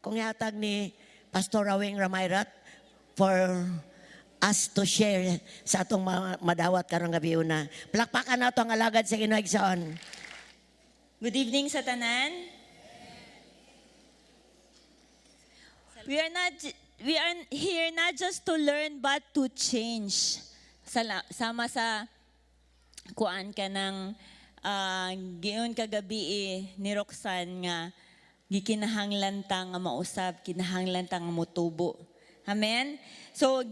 kung ihatag ni Pastor Rawing Ramayrat for us to share sa atong madawat karong gabi una. Palakpakan nato ang alagad sa Ginoo igsoon. Good evening sa tanan. We are here not just to learn but to change. Sama sa kuan ka ng giyon kagabi ni Roxanne nga gikinahanglan ta nga mausab, kinahanglan ta nga motubo. Amen? So,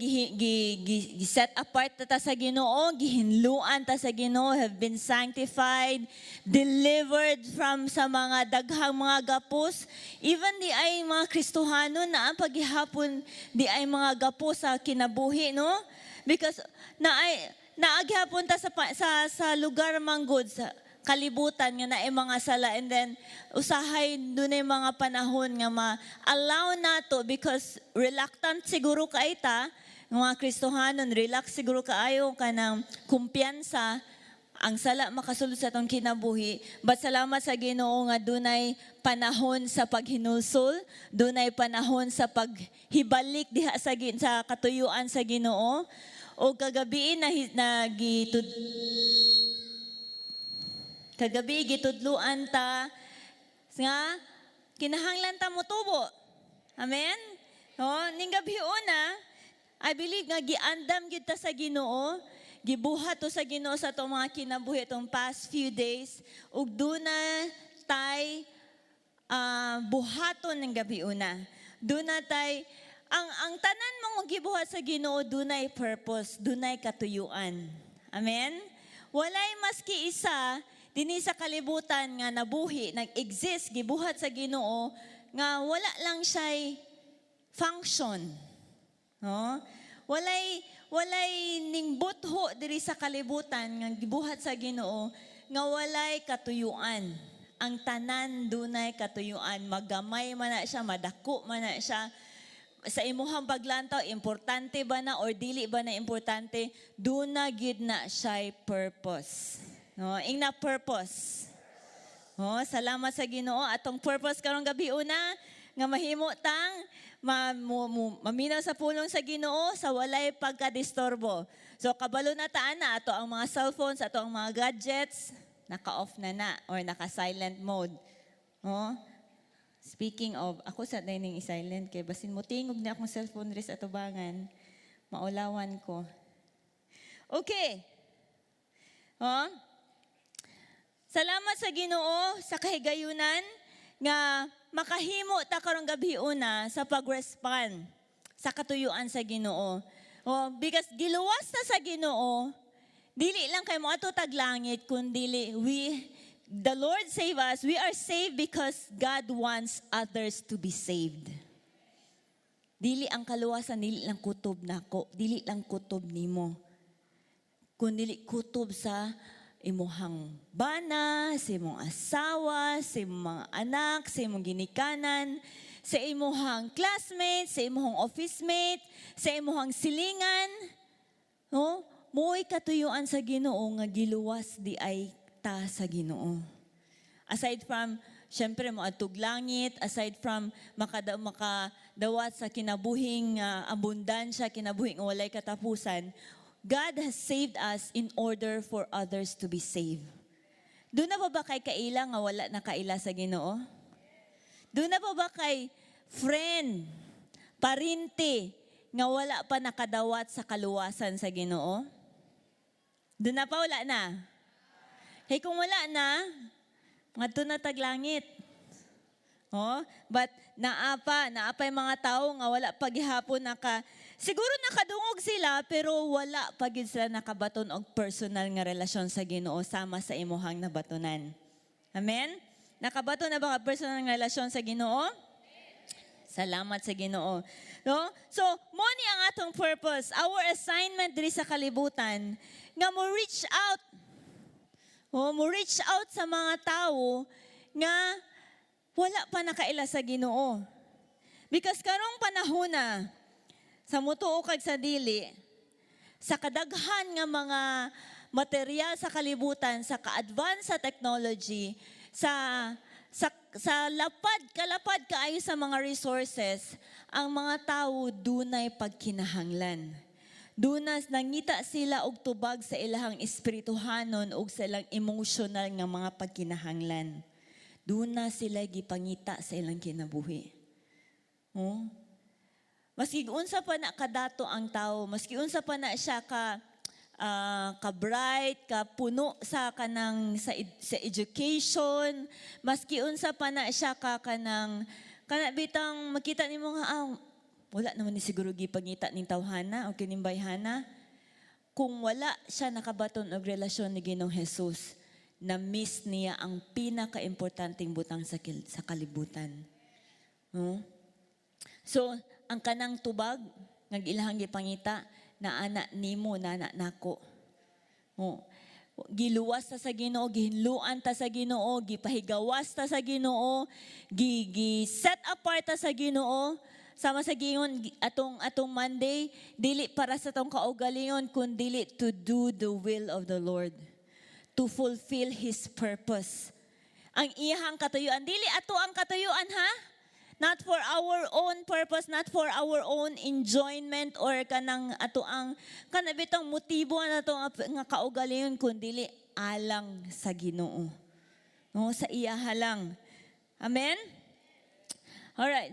set apart ta sa Ginoo, gihinluan ta sa Ginoo, have been sanctified, delivered from sa mga daghang mga gapos. Even di ay mga Kristohano na ang paghihapon, di ay mga gapos sa kinabuhi, no? Because naaghapon ta sa lugar manggod, sa kalibutan nga na mga sala, and then usahay dunay mga panahon nga ma-allow nato because reluctant siguro ka ita mga Kristohanon, relax siguro kaayo ka ng kumpiyansa ang sala makasulod sa atong kinabuhi. But salamat sa Ginoo nga dunay panahon sa paghinulsol, dunay panahon sa paghibalik diha sa katuyuan sa Ginoo. O kagabi kagabi gitudluan ta nga kinahanglan ta motubo. Amen? Ning gabi una, I believe nga giandam gyud ta sa Ginoo, gibuhat to sa Ginoo sa atong mga kinabuhi itong past few days, ug duna tay buhaton ng gabi una. Duna tay ang tanan mong gibuhat sa Ginoo dunay purpose, dunay katuyuan. Amen? Walay maski isa dinhi sa kalibutan nga nabuhi, nag-exist, gibuhat sa Ginoo, nga wala lang siya function. No? Walay ning butho diri sa kalibutan nga gibuhat sa Ginoo, nga walay katuyuan. Ang tanan dunay katuyuan, magamay man na siya, madako man na siya. Sa imuhang paglantaw, importante ba na or dili ba na importante, duna gid na siya purpose. No, ingna purpose. Salamat sa Ginoo atong purpose karong gabi una nga mahimo tang maminaw sa pulong sa Ginoo sa walay pagkadisturbo. So kabalo na taan na ato ang mga cellphones, ato ang mga gadgets naka-off na or naka-silent mode. Speaking of, ako sa dining silent kay basin mo tingog na akong cellphone ris atubangan, maulawan ko. Okay. Salamat sa Ginoo sa kahigayunan nga makahimo ta karong gabi una sa pag-respond sa katuyuan sa Ginoo. Because giluwas ta sa Ginoo, dili lang kay mo ato taglangit kundi the Lord save us. We are saved because God wants others to be saved. Dili ang kaluwasan, dili lang kutob nako, dili lang kutob nimo. Kundi kutob sa imuhang bana, sa imong asawa, sa imong mga anak, sa imong ginikanan, sa imuhang classmates, sa imuhang office mate, sa imuhang silingan. Mo'y katuyuan sa Ginoo nga giluwas di ay ta sa Ginoo. Aside from, syempre mo atug langit, aside from makadawat sa kinabuhing abundansya, kinabuhing walay katapusan, God has saved us in order for others to be saved. Doon na pa ba kay kaila nga wala na kaila sa Ginoo? Doon na pa ba kay friend, parinti, nga wala pa nakadawat sa kaluwasan sa Ginoo? Doon na pa wala na? Hey, kung wala na, ngadto na taglangit. But naapa yung mga tao nga wala paghihapon siguro nakadungog sila pero wala pagid sila nakabaton og personal nga relasyon sa Ginoo sama sa imuhang nabatunan. Amen? Nakabaton na ba ka personal nga relasyon sa Ginoo? Salamat sa Ginoo. So, mo ni ang atong purpose, our assignment diri sa kalibutan nga mo reach out. Mo reach out sa mga tao nga wala pa nakaila sa Ginoo. Because karong panahon na, sa mutuo kag sa dili, sa kadaghan nga mga material sa kalibutan, sa ka-advance sa technology, sa kalapad kaayo sa mga resources, ang mga tao dunay pagkinahanglan. Dunas nangita sila og tubag sa ilahang espirituhanon ug sa ilang emotional nga mga pagkinahanglan. Duna sila gipangita sa ilang kinabuhi. Oh? Maski unsa pa na kadato ang tao, maski unsa pa na siya ka bright, ka puno sa sa education, maski unsa pa na siya kanang bitang makita nimo nga wala naman ni siguro gipangita ning tawhana o kining bayhana. Kung wala siya nakabaton og relasyon ni Ginoong Hesus, na miss niya ang pinaka-importanting butang sa kalibutan. No? So, ang kanang tubag, nag-ilahang gipangita, na anak nimo, na anak nako. Oh. Giluwas ta sa Ginoo, gihinluan ta sa Ginoo, gipahigawas ta sa Ginoo, set apart ta sa Ginoo. Sama sa gingon atong Monday, dili para sa tong kaugalingon, kun dili to do the will of the Lord, to fulfill His purpose. Ang iyahang katuyuan, dili ato ang katuyuan ha? Not for our own purpose, not for our own enjoyment or kanang ato ang kanabitang motibo na ato nga kaugalingon, kun dili alang sa Ginoo. No, sa iyaha lang. Amen? Alright.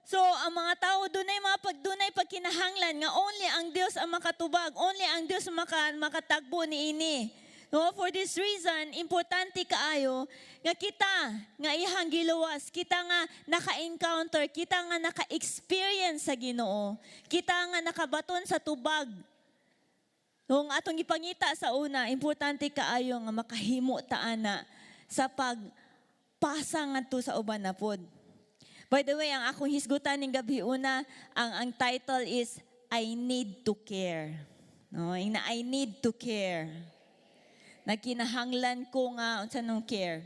So, ang mga tao, dunay pagkinahanglan nga only ang Dios ang makatubag, only ang Dios makatagbo niini. No, for this reason, importante kaayo nga kita nga ihang giluwas, kita nga naka-encounter, kita nga naka-experience sa Ginoo, kita nga nakabaton sa tubag. Kung atong ipangita sa una, importante kaayo nga makahimo ta ana sa pagpasa ngadto sa uban na pod. By the way, ang akong hisgutan ning gabi una, ang title is I Need to Care. No, I need to care. Nagkinahanglan ko nga unsa nung care.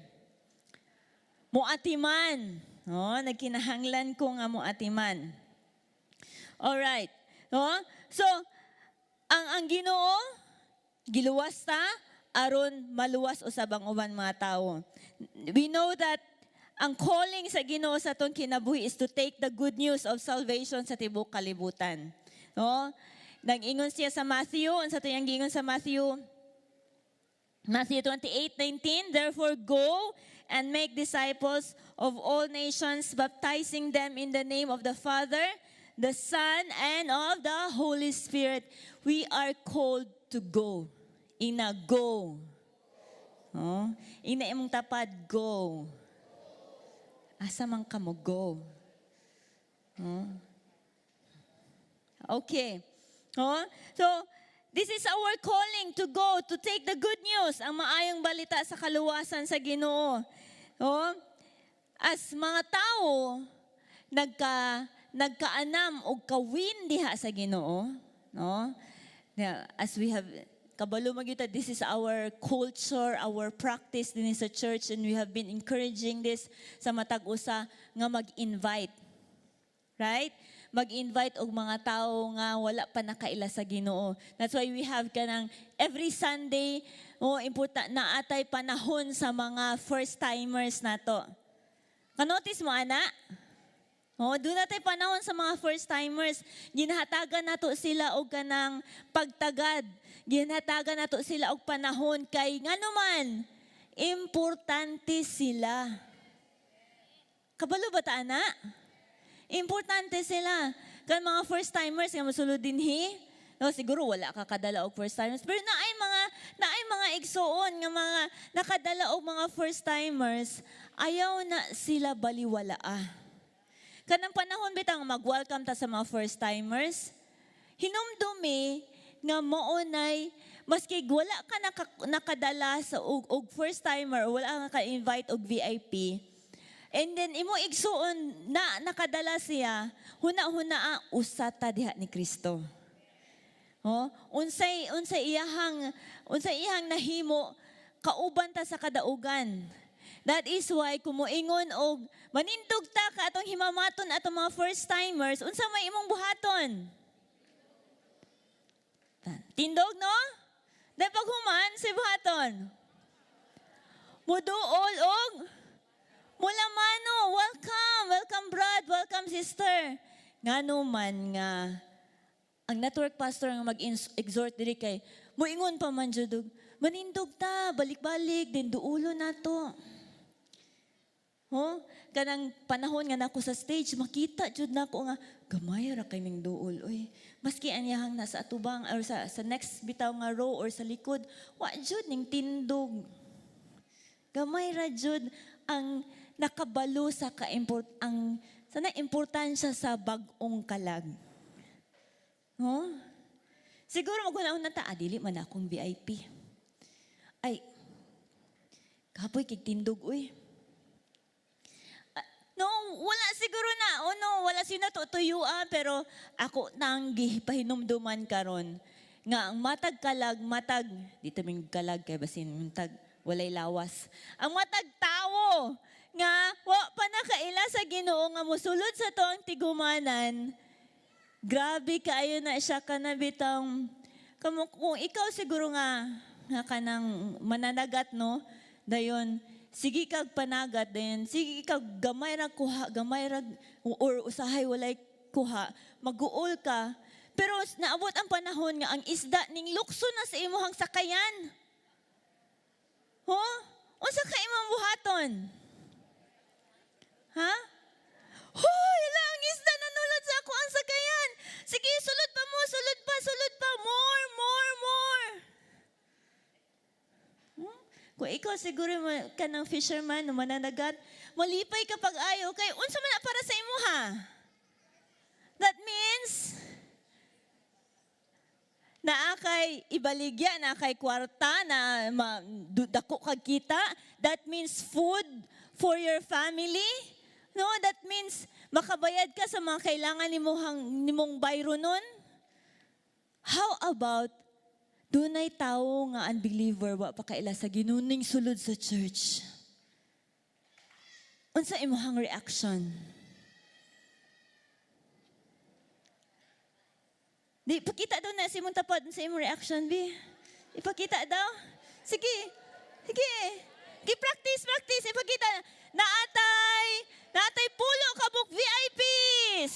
Muatiman. No, nagkinahanglan ko nga muatiman. All right. No? So, ang Ginoo giluwas ta aron maluwas usab ang uban mga tawo. We know that ang calling sa Ginoo sa atong kinabuhi is to take the good news of salvation sa tibuok kalibutan. No? Nag-ingon siya sa Matthew, unsa to yang giingon sa Matthew 28:19, therefore go and make disciples of all nations, baptizing them in the name of the Father, the Son, and of the Holy Spirit. We are called to go. Ina go. No? Ina imong tapad go. Asa man ka mo go? Okay. So, this is our calling to go, to take the good news, ang maayong balita sa kaluwasan sa Ginoo. As mga tao, nagkaanam o kawin diha sa Ginoo. No? As we have kabalo magita, this is our culture, our practice din sa church, and we have been encouraging this sa matag usa nga mag-invite. Right? Mag-invite og mga tao nga wala pa nakaila sa Ginoo. That's why we have kanang every Sunday, important na atay panahon sa mga first timers nato. Kanotice mo ana? Doon natin panahon sa mga first-timers, ginahatagan nato sila og kanang pagtagad. Ginahatagan nato sila og panahon kay nga naman, importante sila. Kabalo ba ta, ana? Importante sila. Kan mga first-timers, nga masulod din siguro wala ka kadala og first-timers. Pero naay mga igsoon nga mga nakadala og mga first-timers, ayaw na sila baliwala. Kanang panahon bitang mag-welcome ta sa mga first-timers, hinumdumi nga maunay, maski wala ka nakadala sa og first-timer, wala ka ka-invite og VIP, and then imo igsuon na nakadala siya, huna-hunaa usata diha ni Kristo. Unsay iyahang nahimo, kauban ta sa kadaugan. That is why kumuingon og manindog ta ka atong himamaton atong mga first-timers, unsa may imong buhaton? Tindog, no? Dahil paghuman, si buhaton. Muduol og Mula mano, welcome, welcome brad, welcome sister. Ngano man nga, ang network pastor nga mag-exhort diri kay, muingon pa man jud, manindog ta, balik-balik, din duulo na to. Kanang panahon nga nako sa stage, makita jud nako nga, gamay ra kay ning duol, oy. Maski anyahang nasa atubang, or sa next bitaw nga row, or sa likod, wa jud ning tindog. Gamay ra jud ang nakabalo sa importansya sa bag-ong kalag. Siguro magunahon na ta, dili man akong VIP. Ay, kapoy kig tindog, uy. No, wala siguro na. Wala sinatutuyuan, pero ako nang gipahinumduman karon nga ang matag kalag, dito ming kalag kay basin matag walay lawas. Ang matag tawo nga wa pa nakaila sa Ginoo nga mosulod sa tuang tigumanan. Grabe kaayo na siya kanabitang kung ikaw siguro nga kanang mananagat no, dayon sige kag panagat din, sige kag gamay ra kuha, gamay ra or usahay walay kuha, maguol ka. Pero naabot ang panahon nga ang isda ning lukso na sa imuhang sakayan. Unsa ka imong buhaton? Ha? Hala, ang isda nanulod sa ako ang sakayan. Sige, sulod pa mo, sulod pa, more. Kung ikaw siguro ka ng fisherman, mananagat, malipay ka pag ayaw, kay unsa man na para sa imo ha? That means, naakay ibaligya, naakay kwarta, na dako kag kita. That means food for your family. No, that means makabayad ka sa mga kailangan nimong bayro nun. How about dunay tao nga unbeliever wa pa kaila sa ginuning sulod sa church? Unsa imong reaction? Di pakita daw na si imong tapad sa imong reaction, bi. Ipakita daw. Sige. Practice. Ipakita. Naatay pulo kabuk VIPs.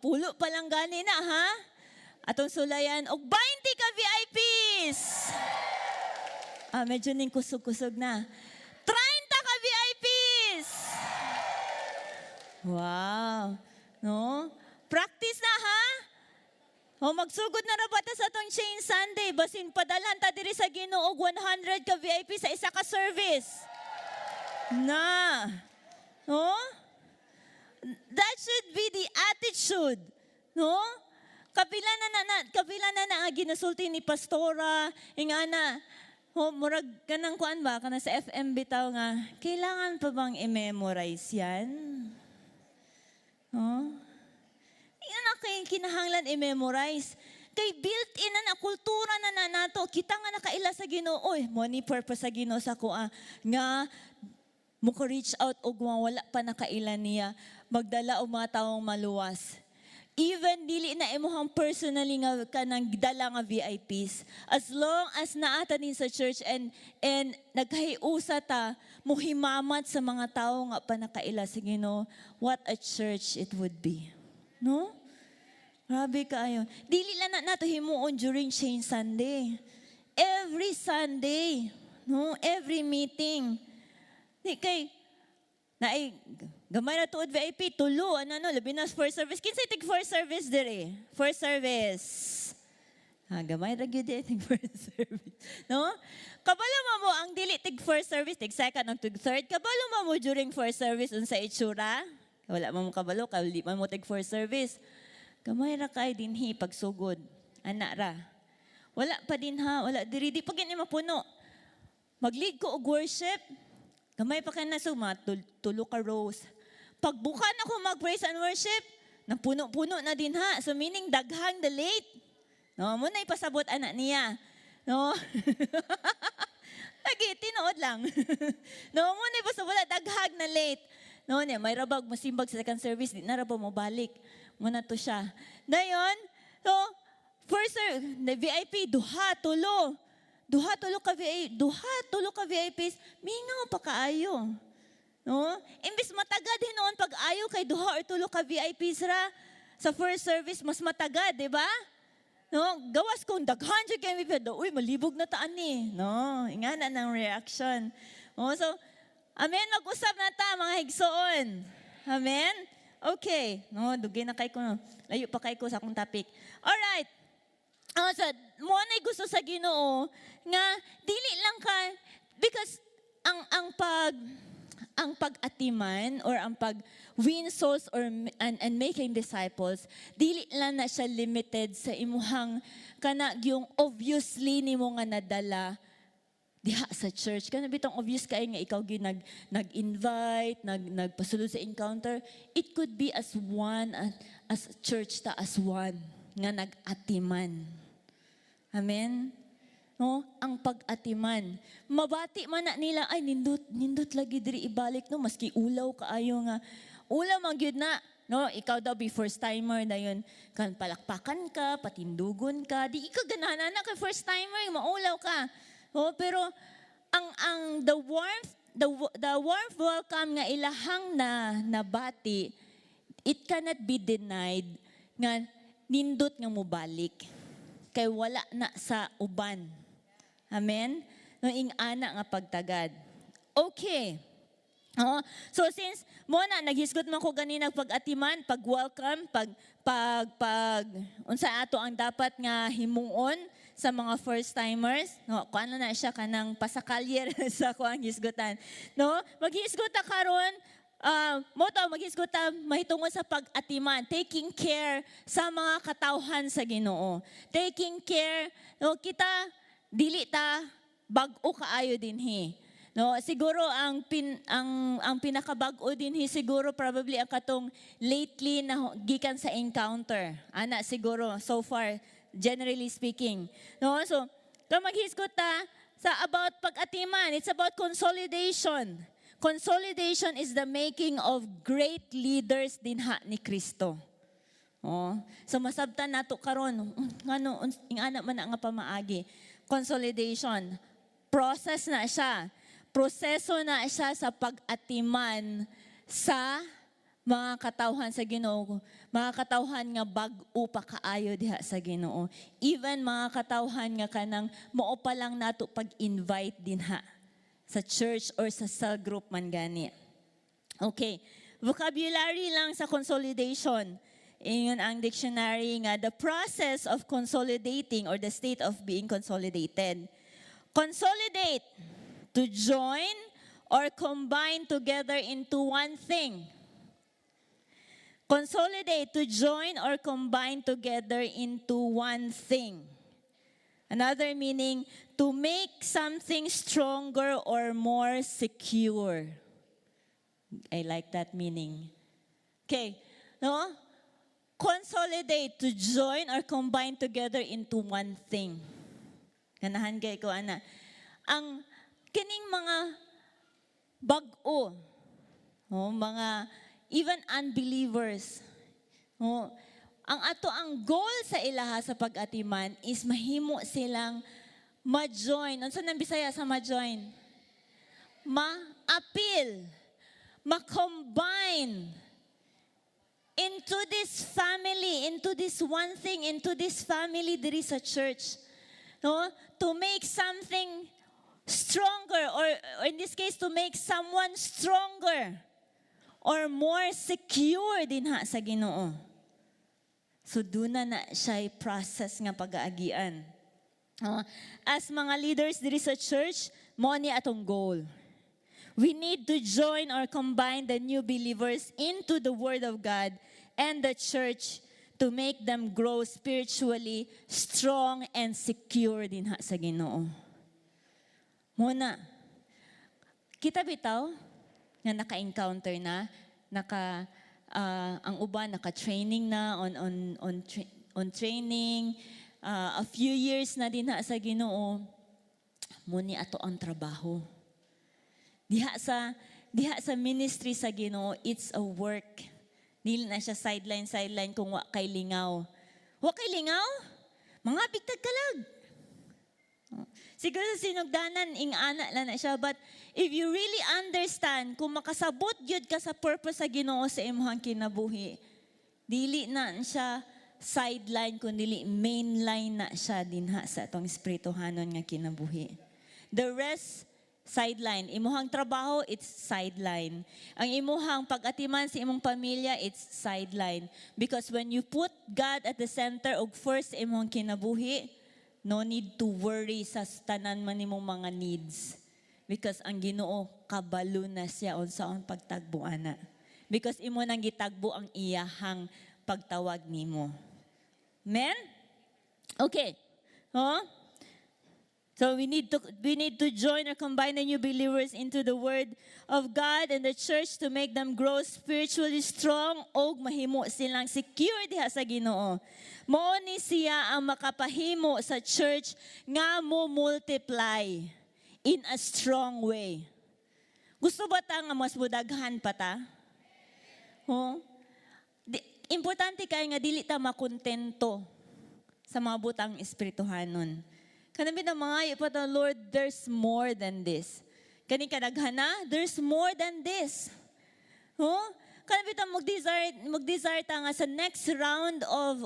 Pulo pa lang gani na, ha? Atong sulayan, og 20 ka VIPs. Medyo ning kusog-kusog na. 30 ka VIPs. Wow. No? Practice na, ha? Magsugod na ra bata sa atong Chain Sunday. Basin padalhan ta diri sa Ginoo og 100 ka VIP sa isa ka service. No? That should be the attitude. No? Kapila na nga ginasulti ni pastora, ingana, murag kanang kuan ba, kanang sa FM bitaw nga, kailangan pa bang i-memorize yan? Yan na kay kinahanglan i-memorize. Kay built-in na kultura na nato. Kita nga nakaila sa Ginoo. Money purpose sa Ginoo sa kuha. Nga, muka-reach out o wala pa nakaila niya. Magdala o mga taong maluwas. Even dili na imuhang personally nga kanang dala nga VIPs. As long as naata din sa church and nagkahiusa ta, muhimamat sa mga tao nga pa nakaila sa Ginoo, what a church it would be. No? Grabe kaayo. Dili lang na nato himuon during Chain Sunday. Every Sunday, no? Every meeting. Di kay gamay na tuod VIP, tulo, labi na first service. Kinsay tig first service dire? First service. Gamay ra gyud tig first service. No? Kabalo mo ang dili tig first service, tig second ug tig third. Kabalo mo during first service unsa itsura? Wala mo kabalo, kali man mo tig first service. Gamay ra kay dinhi pagsugod. Ana ra. Wala pa din ha, wala diri di pag mapuno. Mag-lead ko og worship. Gamay pa kay na suma, tulo ka rows. Pagbukan ako mag-praise and worship, napuno-puno na din ha. So meaning daghang the late. No, muna ipasabot anak niya. No? Lagi, tinood lang. No, muna ipasabot daghang na late. No, niya, may rabag, masimbag sa second service, di na rabag mo balik. Muna to siya. Dayon, so, first, the VIP, duha, tulo. duha tulo ka VIPs, mingaw pa kaayo. No? Imbis matagad hinoon pag ayo kay duha or tulo ka VIPs ra sa first service mas matagad, di ba? No, gawas kung daghan jud kay VIPs, uy malibog na taan ni. No, ingana ng reaction. Oh, so amen, mag-usap na ta mga higsoon. Amen. Okay. No, dugay na kay ko. Layo pa kay ko sa akong topic. All right. So, mo na gusto sa Ginoo nga dili lang ka because ang pag-atiman or ang pag-win souls or and making disciples, dili lang na siya limited sa imuhang kana yung obviously nimo nga nadala diha sa church. Kana bitong obvious kay nga ikaw nag-invite, nagpasulod sa encounter. It could be as one, as church ta as one, nga nag-atiman. Amen? No? Ang pag-atiman. Mabati man na nila, ay nindot lagi diri ibalik, no? Maski ulaw kaayo nga. Ulaw man gyud na. No, ikaw daw be first timer na yun. Kan palakpakan ka, patindugon ka. Di ikaw ganahan na kay first timer, maulaw ka. Oh, pero the warmth welcome nga ilahang nabati, it cannot be denied nga nindot nga mobalik kay wala na sa uban. Amen. No ing-ana nga pagtagad. Okay. Oh, so since mo na naghisgot man ko ganina pag-atiman, pag-welcome, unsa ato ang dapat nga himuon sa mga first timers, no, kuan na siya kanang pasakalyer sa kuang hisgutan. No, maghisgota karon maghisgota mahitungod sa pag-atiman, taking care sa mga katawhan sa Ginoo. Taking care, no, kita dili ta bag-o kaayo dinhi. No, siguro ang pinakabag-o dinhi siguro probably ang katong lately na gikan sa encounter. Ana siguro so far generally speaking. No, so kung maghisgot ta sa about pag-atiman, it's about consolidation. Consolidation is the making of great leaders dinha ni Kristo. Oh, so masabtan nato karon ngano ingana man nga pamaagi. Consolidation. Process na siya. Proseso na siya sa pag-atiman sa mga katawhan sa Ginoo. Mga katawhan nga bag-o pa kaayo diha sa Ginoo. Even mga katawhan nga kanang mao pa lang nato pag-invite dinha sa church or sa cell group man gani. Okay. Vocabulary lang sa consolidation. Ingon ang dictionary nga the process of consolidating or the state of being consolidated. Consolidate, to join or combine together into one thing. Consolidate, to join or combine together into one thing. Another meaning, to make something stronger or more secure. I like that meaning. Okay, no? Consolidate, to join or combine together into one thing. Ganahan kay ko, ana. Ang kining mga bag-o, mga even unbelievers, ang goal sa ilaha sa pag-atiman is mahimo silang ma-join. Ano sa nang Bisaya sa ma-join? Ma-appeal, ma-combine into this family, into this one thing, into this family diri sa church. No? To make something stronger, or in this case, to make someone stronger or more secure dinha sa Ginoo. So doon na siya process nga pag-aagian. As mga leaders diri sa church, mo ni atong goal. We need to join or combine the new believers into the Word of God and the church to make them grow spiritually strong and secure dinha sa Ginoo. Muna, kita bitaw nga naka-encounter na, ang uban naka-training na on training, a few years na dinha sa Ginoo. Muni ato ang trabaho. Diha sa ministry sa Ginoo, it's a work. Dili na siya sideline kung wa kay lingaw. Wa kay lingaw? Mga bigtag kalag. Siguro sa sinugdanan, ingana lang na siya. But if you really understand, kung makasabot yun ka sa purpose sa Ginoo sa imong kinabuhi, dili na siya sideline, kundi mainline na siya dinha sa atong espirituhanon nga kinabuhi. The rest, sideline. Imuhang trabaho, it's sideline. Ang imuhang pag-atiman sa imong pamilya, it's sideline. Because when you put God at the center of first imong kinabuhi, no need to worry sa tanan man imong mga needs. Because ang Ginoo, kabalo na siya unsaon pagtagbo ana. Because imo nang gitagbo ang iyahang pagtawag nimo. Amen? Okay. Huh? So we need to join or combine the new believers into the Word of God and the church to make them grow spiritually strong o mahimo silang secure diha sa Ginoo. Mao ni siya ang makapahimo sa church nga mo multiply in a strong way. Gusto ba ta nga mas budaghan pa ta? Importante kay nga dili ta makontento sa mga butang espirituhanon. Kanami na mga ipa ta, Lord, there's more than this. Kani kadaghana, there's more than this. Kanami ta mag-desire ta nga sa next round of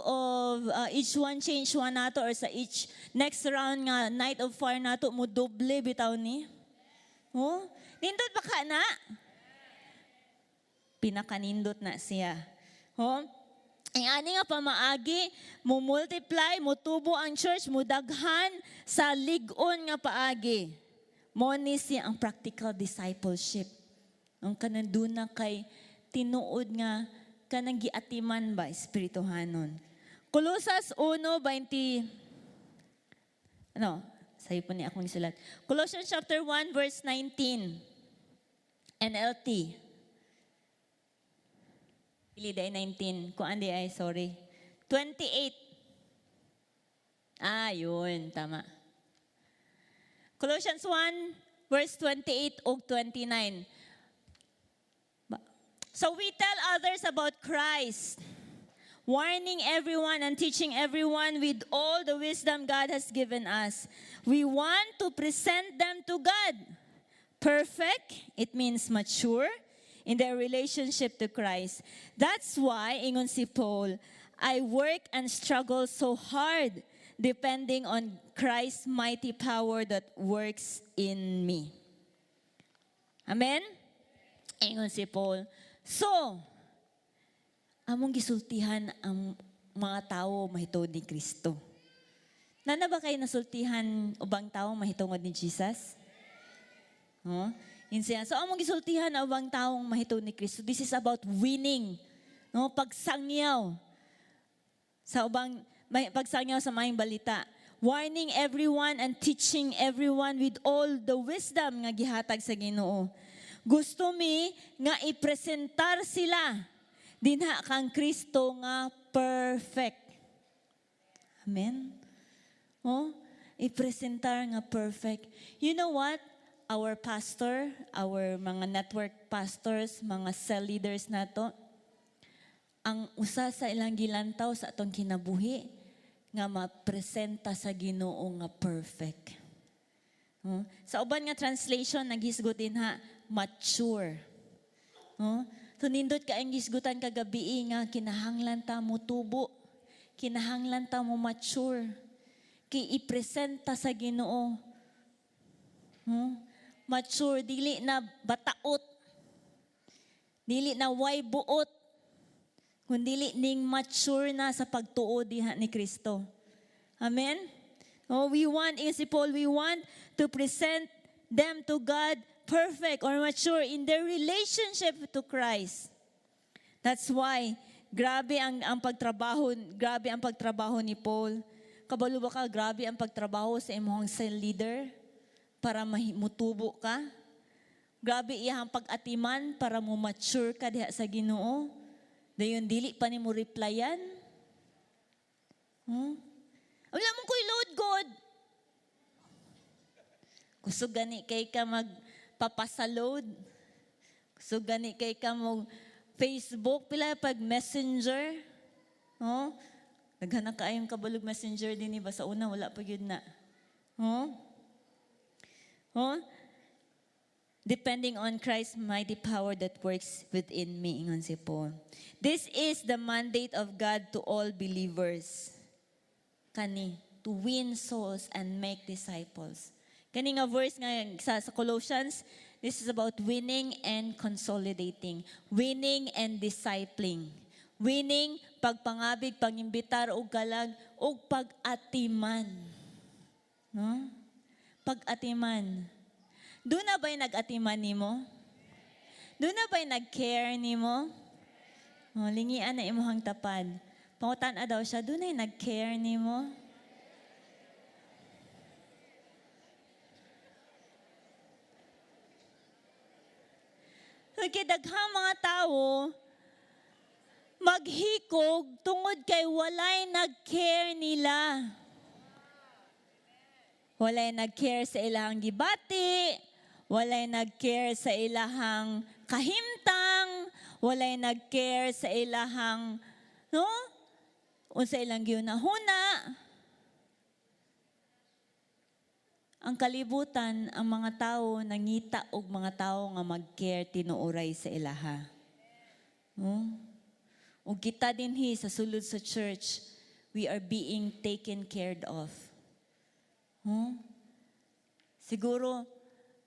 each one change one nato or sa each next round nga night of fire nato mo doble bitaw ni. Nindot ba ka na? Pinakanindot na siya. Ang ani nga pamaagi, mo multiply, mo tubo ang church, mo daghan sa ligon nga paagi. Mo ni siya ang practical discipleship. Ang kananduna kay tinuod nga kanang giatiman ba espirituhanon. Colosas 1:20. Sayo po ni akong nisulat. Colossians chapter 1 verse 19. NLT. Ili day 19. Kung andi ay, sorry. 28. Yun. Tama. Colossians 1, verse 28 o 29. So we tell others about Christ, warning everyone and teaching everyone with all the wisdom God has given us. We want to present them to God. Perfect, it means mature, in their relationship to Christ. That's why, ingon si Paul, I work and struggle so hard depending on Christ's mighty power that works in me. Amen? Ingon si Paul. So, among gisultihan ang mga tao mahitungod ni Kristo. Nana ba kayo nasultihan ubang tao mahitungod ni Jesus? So, among gisultihan ang ubang taong mahitungod ni Kristo. This is about winning. Pagsangyaw sa ubang pagsangyaw sa maayong balita. Warning everyone and teaching everyone with all the wisdom nga gihatag sa Ginoo. Gusto mi nga ipresentar sila dinha kang Kristo nga perfect. Amen? Ipresentar nga perfect. You know what? Our pastor, our mga network pastors, mga cell leaders nato, ang usa sa ilang gilantaw sa atong kinabuhi nga mapresenta sa Ginoo nga perfect. Sa uban nga translation naghisgot din mature. So nindot ka ang gisgutan kagabi nga kinahanglan ta mo tubo, kinahanglan ta mo mature, kay ipresenta sa Ginoo. Mature, dili na bataot, dili na way buot, kundi ning mature na sa pagtuo diha ni Kristo. Amen? We want to present them to God perfect or mature in their relationship to Christ. That's why, grabe ang pagtrabaho ni Paul. Kabalo ba ka, grabe ang pagtrabaho sa imong cell leader para mutubo ka? Grabe iyang pag-atiman para mo mature ka diha sa Ginoo. Dayon dili pa nimo replyan. Wala mong kuy load God. Gusto gani kay ka magpapasaload. Gusto gani kay ka mo Facebook pila pag Messenger. Naghanap ka ayong kabalog Messenger din ba sa una wala pa gyud na. Oh? Depending on Christ's mighty power that works within me, ingon si Paul. This is the mandate of God to all believers. Kani, to win souls and make disciples. Kani nga verse nga sa Colossians, this is about winning and consolidating. Winning and discipling. Winning, pagpangabig, pangimbitar o galag, o pag-atiman. No? Pag-atiman. Doon na ba'y nag-atiman nimo? Doon na ba'y nag-care nimo? O, lingian na imuhang tapad. Pangutan na daw siya, doon ay nag-care nimo? Okay, daghang mga tao, maghikog tungod kay walay nag-care nila. Walay nag-care sa ilahang gibati, walay nag-care sa ilahang kahimtang, walay nag-care sa ilahang, no? Unsa ilang giunahuna. Ang kalibutan, ang mga tao nangita og mga tao nga mag-care tinuoray sa ilaha. No? Ug kita dinhi sa sulod sa church, we are being taken care of. Siguro,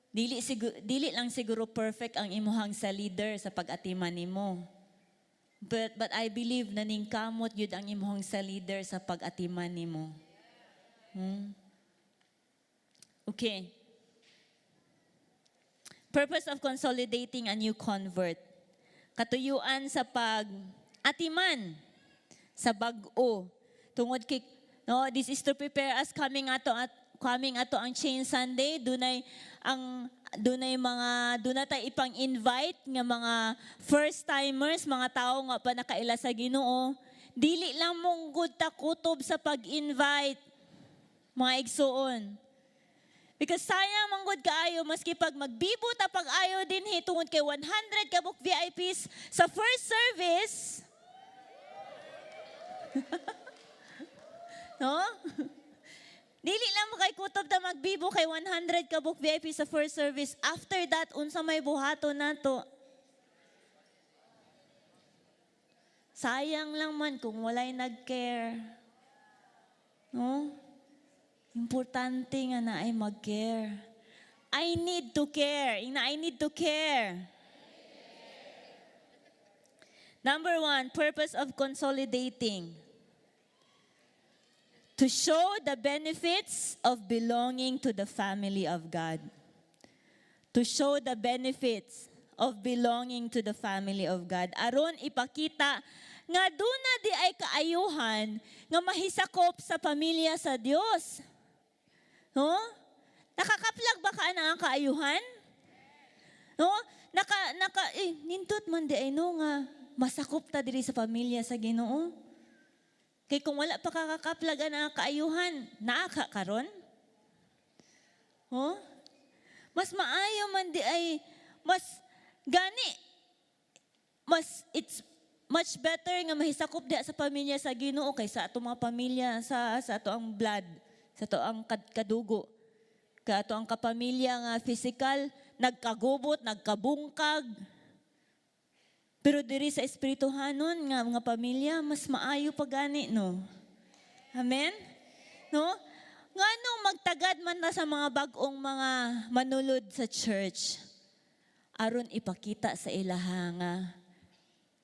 dili lang siguro perfect ang imuhang sa leader sa pag-atiman nimo. But I believe na ningkamot yun ang imuhang sa leader sa pag-atiman nimo. Okay. Purpose of consolidating a new convert. Katuyuan sa pag-atiman sa bag-o. Tungod kay, no, this is to prepare us coming ato ang Chain Sunday. Dunay tayo ipang-invite nga mga first-timers, mga tao nga pa nakaila sa Ginoo. Dili lang mong good ta kutob sa pag-invite, mga igsuon. Because sayang manggod kaayo, maski pag magbibo ta pag-ayo din tungod kay 100 kabuk VIPs sa first service. No? Dili lang mo kay kutob ta magbibo kay 100 kabuk VIP sa first service. After that, unsa may buhato nato? Sayang lang man kung walay nag-care. No? Importante nga na ay mag-care. I need to care. I need to care. Number 1, purpose of consolidating. To show the benefits of belonging to the family of God. To show the benefits of belonging to the family of God. Aron ipakita nga duna di ay kaayuhan nga mahisakop sa pamilya sa Dios. No? Nakakaplag ba ka na ang kaayuhan? No? Nindot man di ay no nga masakop ta diri sa pamilya sa Ginoo. Kay kung wala pa kakakaplag na ang kaayuhan, naaka karon? Oh? Mas maayo man di ay it's much better nga mahisakop di sa pamilya sa Ginoo kaysa atong mga pamilya sa ato ang blood, sa ato ang kadugo. Ka ato ang kapamilya nga physical, nagkagubot, nagkabungkag. Pero diri sa espirituhanon nga mga pamilya, mas maayo pa gani, no? Amen? No? Nganong magtagad man na sa mga bagong mga manulod sa church, aron ipakita sa ilaha nga,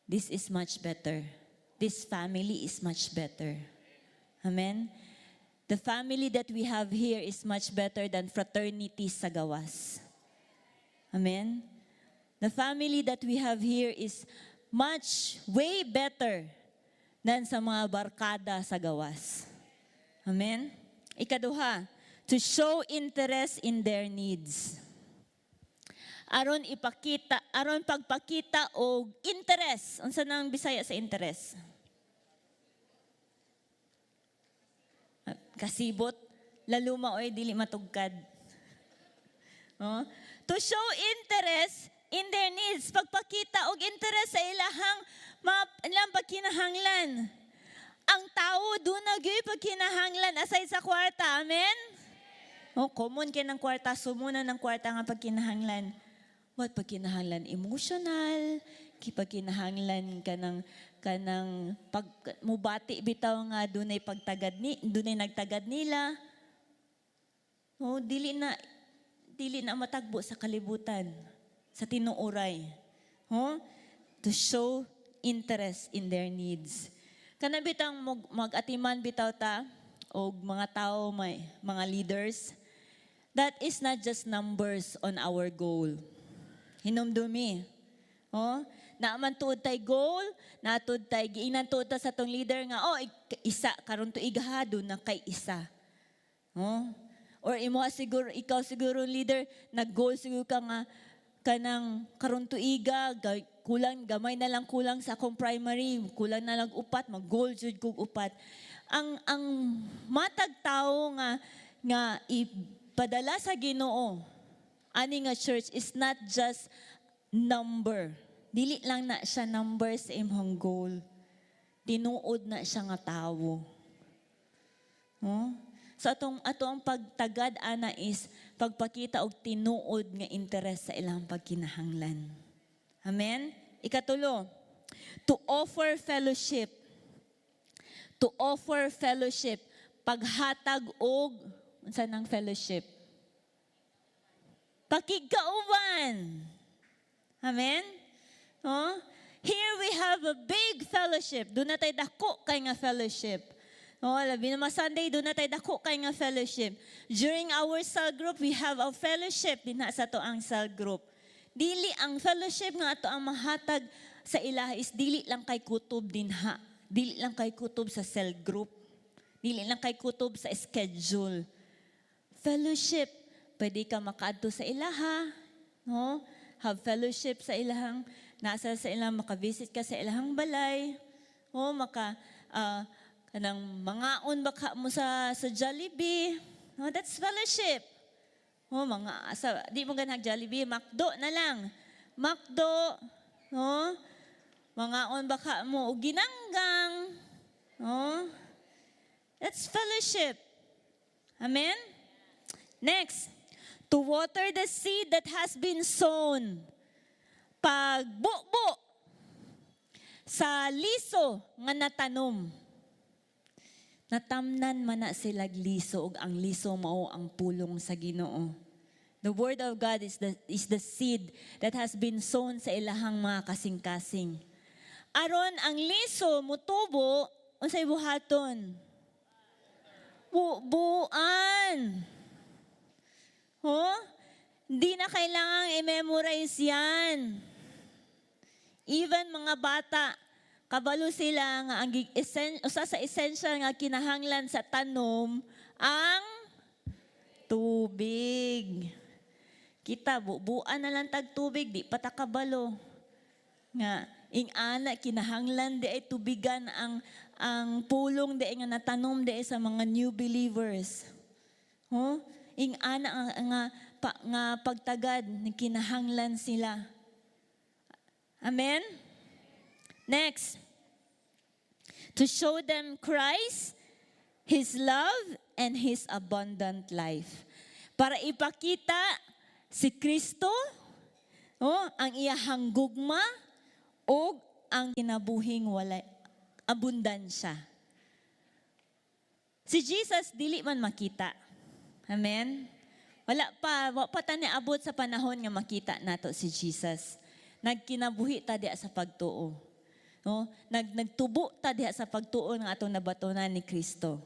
this is much better. This family is much better. Amen? The family that we have here is much better than fraternity sa gawas. Amen? The family that we have here is way better than sa mga barkada sa gawas. Amen? Ikaduha, to show interest in their needs. Aron pagpakita og interest. Unsa nang Bisaya sa interest? Kasibot, laluma oy dili matugkad. Oh? To show interest in their needs, pagpakita og interest sa ilahang pagkinahanglan. Ang tao doon na gyud pagkinahanglan aside sa kwarta, amen? Common kay ng kwarta, sumuna ng kwarta nga pagkinahanglan. What pagkinahanglan emotional, pagkinahanglan kanang pag mubati bitaw nga dunay dunay nagtagad nila. Dili na matagbo sa kalibutan, sa tinuoray. To show interest in their needs. Kana bitang mag-atiman bitaw ta o mga tao, mga leaders, that is not just numbers on our goal. Hinumdumi. Naaman tuod tay goal, natud tay giinan tuod ta sa tong leader nga isa karon to igahado na kay isa. Or ikaw siguro leader, nag-goal siguro ka nga kanang karon tuiga, gamay na lang kulang sa akong primary, kulang na lang upat, mag-goal jud kog upat. Ang matag tao nga ipadala sa Ginoo ani nga church is not just number. Dili lang na siya number sa imong goal. Tinuod na siya nga tawo. So atong pagtagad ana is pagpakita og tinuod nga interes sa ilang pagkinahanglan. Amen? Ikatulo, to offer fellowship. To offer fellowship. Paghatag og unsa nang fellowship? Pakigkauban. Amen? Here we have a big fellowship. Doon na tayo dako kay nga fellowship. Labi na Sunday, doon na tayo dako kay nga fellowship. During our cell group, we have a fellowship din sa to ang cell group. Dili ang fellowship nga ato ang mahatag sa ilaha is dili lang kay kutob dinha. Dili lang kay kutob sa cell group. Dili lang kay kutob sa schedule. Fellowship, pwede ka makaadto sa ilaha, have fellowship sa ilahang, nasa sa ilang, makavisit ka sa ilahang balay, kanang mangaon baka mo sa Jollibee, that's fellowship. Di mo ganag Jollibee, McDo na lang. McDo, mangaon baka mo o ginanggang, that's fellowship. Amen? Next, to water the seed that has been sown. Pagbubo sa liso nga natanom. Natamnan man na sila liso ug ang liso mao ang pulong sa Ginoo. The word of God is the seed that has been sown sa ilahang mga kasing-kasing. Aron ang liso mutubo, unsay buhaton? Buuan. Di na kailangang i-memorize yan. Even mga bata, kabalo sila nga ang usa sa essential nga kinahanglan sa tanom ang tubig. Kita buuan na lang tag tubig, di pa ta kabalo. Nga ana kinahanglan di ay tubigan ang pulong di nga natanom di sa mga new believers. Ana nga pagtagad ni kinahanglan sila. Amen? Next, to show them Christ, His love, and His abundant life. Para ipakita si Kristo, ang iyahang gugma, o ang kinabuhing walay abundansya. Si Jesus, dili man makita. Amen? Wala pa ta niabot sa panahon nga makita nato si Jesus. Nagkinabuhi ta diha sa pagtuo. Nagtubo ta diha sa pagtuo nga atong nabatunan ni Kristo.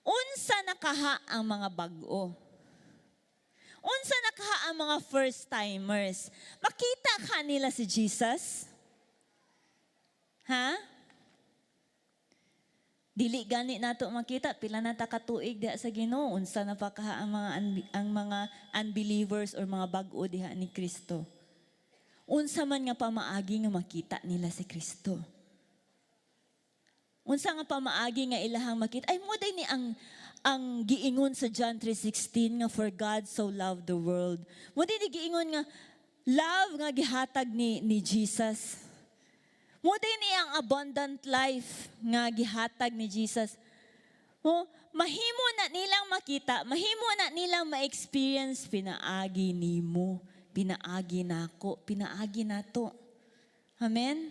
Unsa nakaha ang mga bag-o? Unsa nakaha ang mga first timers? Makita ka nila si Jesus? Dili gani nato makita pila na ta katuig diha sa Ginoo unsa na pakaha ang mga unbelievers or mga bag-o diha ni Kristo. Unsa man nga pamaagi nga makita nila si Kristo. Unsa nga pamaagi nga ilahang makita. Ay mo ni ang giingon sa John 3:16 nga for God so loved the world. Mo ni giingon nga love nga gihatag ni Jesus. Mo ni ang abundant life nga gihatag ni Jesus. Mahimo na nilang makita, mahimo na nilang ma-experience, pinaagi nimo, pinaagi nako, pinaagi nato. Amen?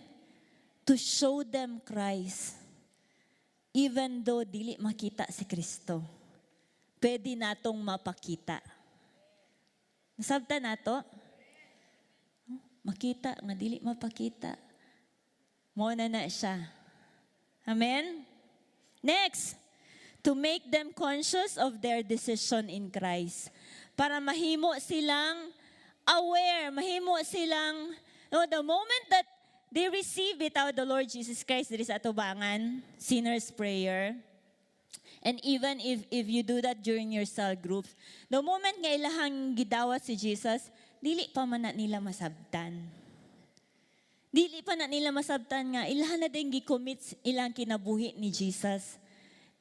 To show them Christ. Even though dili makita si Kristo, pwede natong mapakita. Nasabta nato? Makita nga dili mapakita. Mo na siya. Amen? Next, to make them conscious of their decision in Christ. Para mahimo silang aware, mahimo silang, the moment that they receive without the Lord Jesus Christ, there is atubangan, sinner's prayer. And even if you do that during your cell groups, the moment nga ilahang gidawat si Jesus, dili pa man na nila masabtan. Dili pa na nila masabtan nga, ilahan na din gi-commit ilang kinabuhi ni Jesus.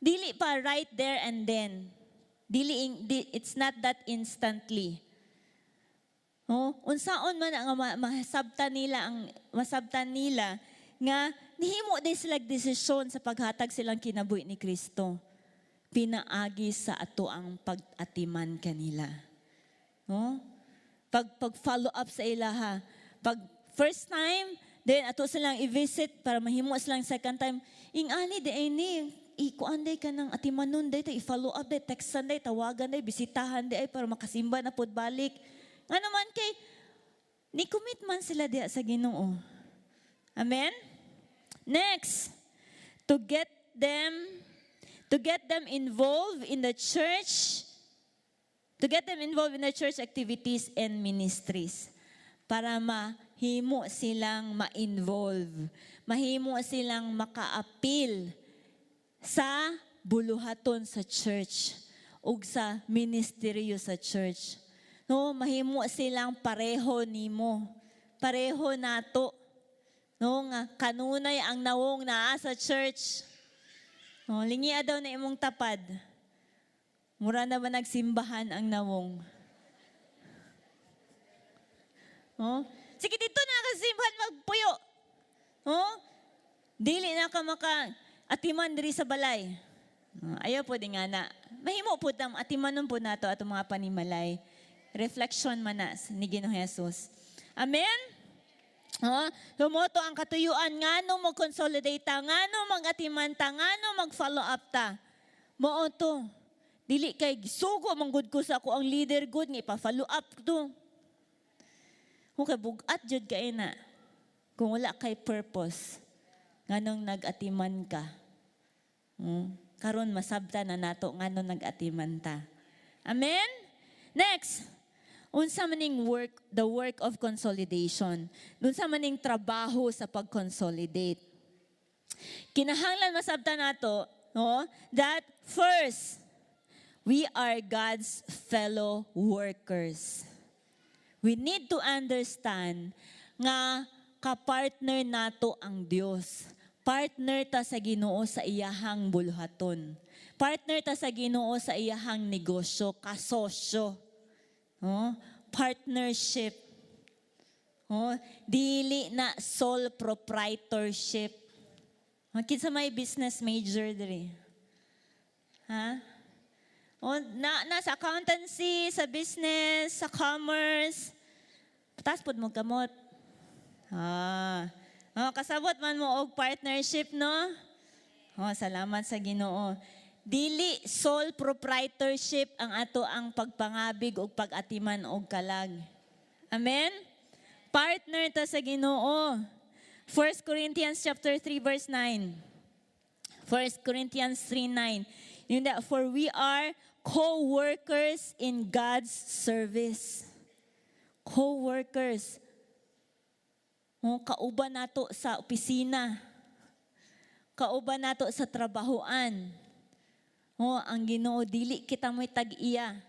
Dili pa right there and then. It's not that instantly. Unsaon man ang masabtan nila nga nihimo din sila desisyon sa paghatag silang kinabuhi ni Kristo. Pinaagi sa ato ang pag-atiman kanila. Pag-follow up sa ilaha. Pag first time, then ato silang i-visit para mahimo silang second time. Ingani de ni ikuan day ka ng atimanon day, i-follow up day, textan day, tawagan day, bisitahan day, para makasimba na pod balik. Nga naman kay, ni-commit man sila diya sa Ginoo. Amen? Next, to get them involved in the church, activities and ministries. Para mahimo silang ma-involve. Mahimo silang maka-appeal sa buluhaton sa church ug sa ministeryo sa church. Mahimo silang pareho nimo. Pareho nato. Nga kanunay ang nawong naa sa church. Lingia daw na imong tapad. Mura na ba nagsimbahan ang nawong? Sige dito na kasimbahan magpuyo. Dili na ka atiman diri sa balay. Ayaw po din nga na. Mahimo po tam atimanon po nato atong mga panimalay. Reflection manas ni Ginoong Jesus. Amen? Lumoto ang katuyuan ngano mag-consolidate ta, ngano mag-atiman ta, ngano mag-follow up ta. Mao to. Dili kay gisugo manggod ko sa ako ang leader good nga ipa-follow up to. Kung kay bugat jud kay na. Kung wala kay purpose, nganong nag-atiman ka. Karon masabta na nato nganong nag-atiman ta. Amen? Next, unsa maning the work of consolidation. Unsa maning trabaho sa pag-consolidate. Kinahanglan masabta nato, that first, we are God's fellow workers. We need to understand nga kapartner nato ang Dios. Partner ta sa Ginoo sa iyahang buluhaton. Partner ta sa Ginoo sa iyahang negosyo, kasosyo. Partnership. Dili na sole proprietorship. Kinsa may business major diri? Sa accountancy, sa business, sa commerce. Taas pod mo kamot. Kasabot man mo og partnership, no? Salamat sa Ginoo. Dili sole proprietorship ang ato ang pagpangabig o pag-atiman og kalag. Amen? Partner ta sa Ginoo. 1 Corinthians chapter 3 verse 9. 1 Corinthians 3:9. For we are co-workers in God's service. Co-workers. Kauban nato sa opisina. Kauban nato sa trabahoan. Ang Ginoo dili kita mo'y tag-iya.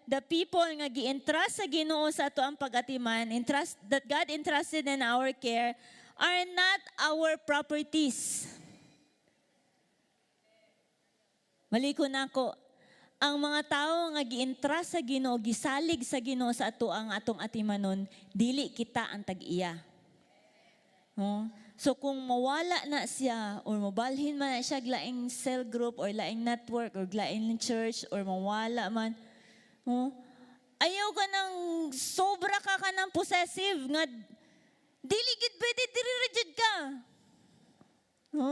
The people nga gi-entrust sa Ginoo sa ato ang pag-atiman, that God entrusted in our care, are not our properties. Maliko na ko, ang mga tao nga gi-entrust sa Ginoo, gisalig sa Ginoo sa ato ang atong atimanon, dili kita ang tag-iya. No? So kung mawala na siya or mabalhin man na siya laing cell group or laing network or laing church or mawala man, no? Ayaw ka ng sobra ka ng possessive nga dili gid pwede diri rigid ka. No?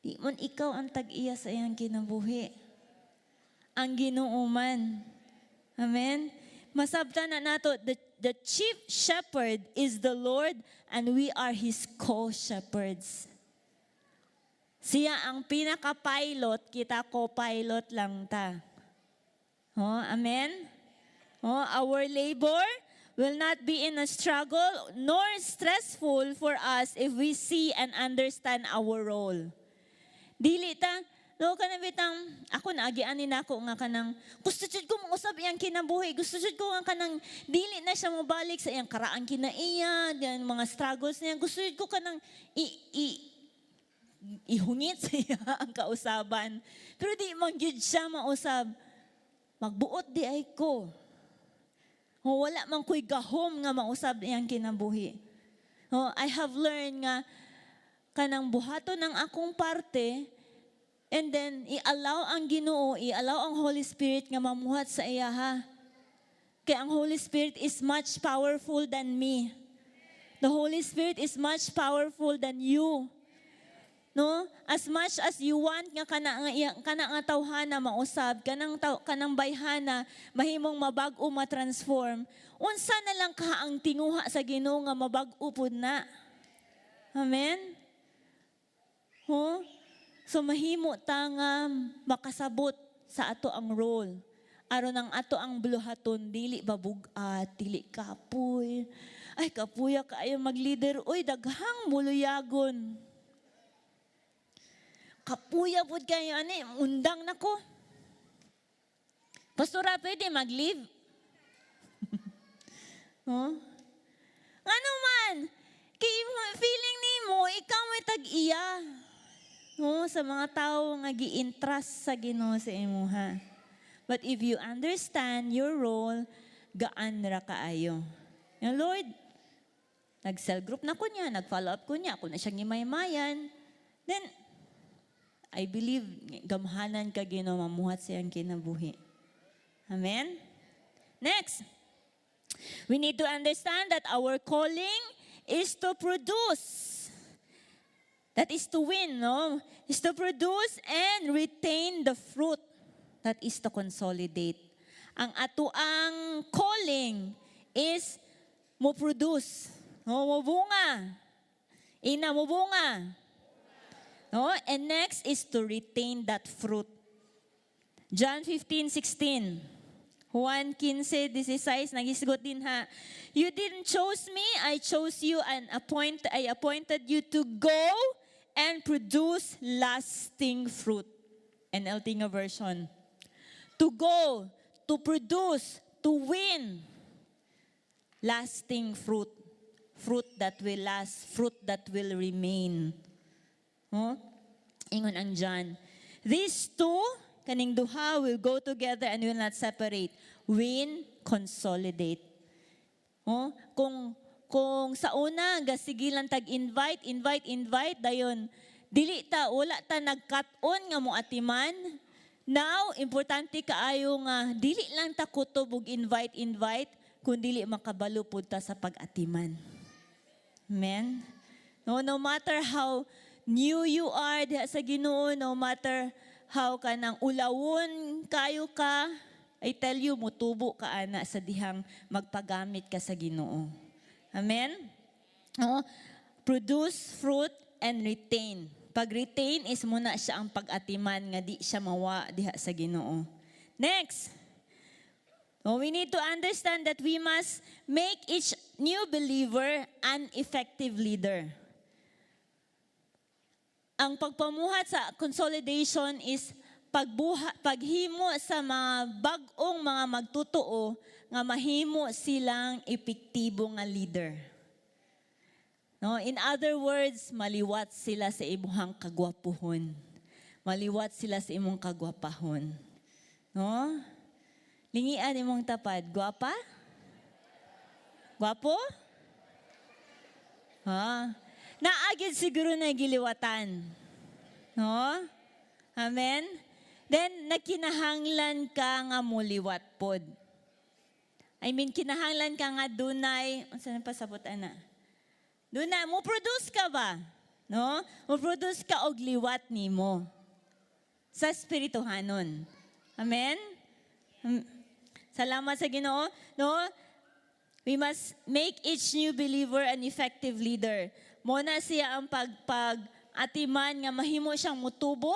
Di man ikaw ang tag-iya sa iyang kinabuhi. Ang Ginoo man. Amen? Masabtan na nato, the chief shepherd is the Lord and we are His co-shepherds. Siya ang pinaka-pilot, kita co-pilot lang ta. Oh, amen? Oh, our labor will not be in a struggle nor stressful for us if we see and understand our role. Dili ta, no, kanang bitang, ako naagianin ako nga kanang, gusto jud ko mausab iyang kinabuhi, gusto jud ko nga kanang, dili na siya mabalik sa iyang karaan kinaiya, yan, mga struggles niya, gusto jud ko kanang, ihungit sa iya ang kausaban. Pero di man gyud siya mausab, magbuot di ay ko. O wala man ko'y gahom nga mausab iyang kinabuhi. O, I have learned nga, kanang buhato ng akong parte, and then i-allow ang Ginoo, i-allow ang Holy Spirit nga mamuhat sa iya ha. Kaya ang Holy Spirit is much powerful than me. The Holy Spirit is much powerful than you. No? As much as you want nga kana nga tawhana mausab, kanang bayhana mahimong mabag-o ma-transform. Unsa na lang ka ang tinguha sa Ginoo nga mabag-o pud na. Amen. Huh? So mahimo ta nga makasabot sa ato ang role. Aron ang ato ang buluhaton, dili babugat, dili kapoy. Ay, kapuya kaayo mag-leader. Uy, daghang muluyagon. Kapuya pod kayo, ani, undang na ko. Pastora, pwede mag-leave? Huh? Ano man? Kay feeling ni mo, ikaw may tag-iya. No, sa mga tao nga gi-entrust sa Ginoo sa imuha. But if you understand your role, gaan ra kaayo. Yung Lord, nag-cell group na ko niya, nag-follow up ko niya, ako na siyang imaymayan. Then, I believe, gamhanan ka Ginoo mamuhat sa iyang kinabuhi. Amen? Next, we need to understand that our calling is to produce. That is to win, no? Is to produce and retain the fruit. That is to consolidate. Ang atuang calling is mo produce. No, mo bunga. Ina mo bunga. No? And next is to retain that fruit. John 15:16. Juan 15:16, nagisgot din ha. You didn't choose me, I chose you and I appointed you to go and produce lasting fruit. NLT nga version. To go, to produce, to win. Lasting fruit. Fruit that will last, fruit that will remain. Oh? Ingon ang John. These two, kaning duha, will go together and will not separate. Win, consolidate. Oh? Kung sa una, gasigilan tag-invite, dayon, dili ta, wala ta nag-cut-on nga mo atiman. Now, importante kaayo nga, dili lang ta kutob og invite, kung dili makabalo pud ta sa pag-atiman. Amen? No matter how new you are diha sa Ginoo, no matter how ka nang ulawon kayo ka, I tell you, mutubo ka ana sa dihang magpagamit ka sa Ginoo. Amen? No? Produce fruit and retain. Pag-retain is muna siya ang pag-atiman nga di siya mawa diha sa Ginoo. Next. No, we need to understand that we must make each new believer an effective leader. Ang pagpamuhat sa consolidation is paghimo sa mga bag-ong mga magtutuo nga mahimo silang epektibo nga leader. No, in other words, maliwat sila sa imuhang kagwapuhon. Maliwat sila sa imong kagwapahon. No? Lingian imong tapad, gwapa? Gwapo? Ha? Naagid siguro na giliwatan. No? Amen? Then, nagkinahanglan ka nga muliwat pod. I mean, kinahanglan ka nga dunay, saan pasabot na? Dunay, mo produce ka ba? No? Mo produce ka og liwat nimo sa espirituhanon. Amen? Salamat sa Ginoo. No? We must make each new believer an effective leader. Muna siya ang pag-atiman nga mahimo siyang mutubo,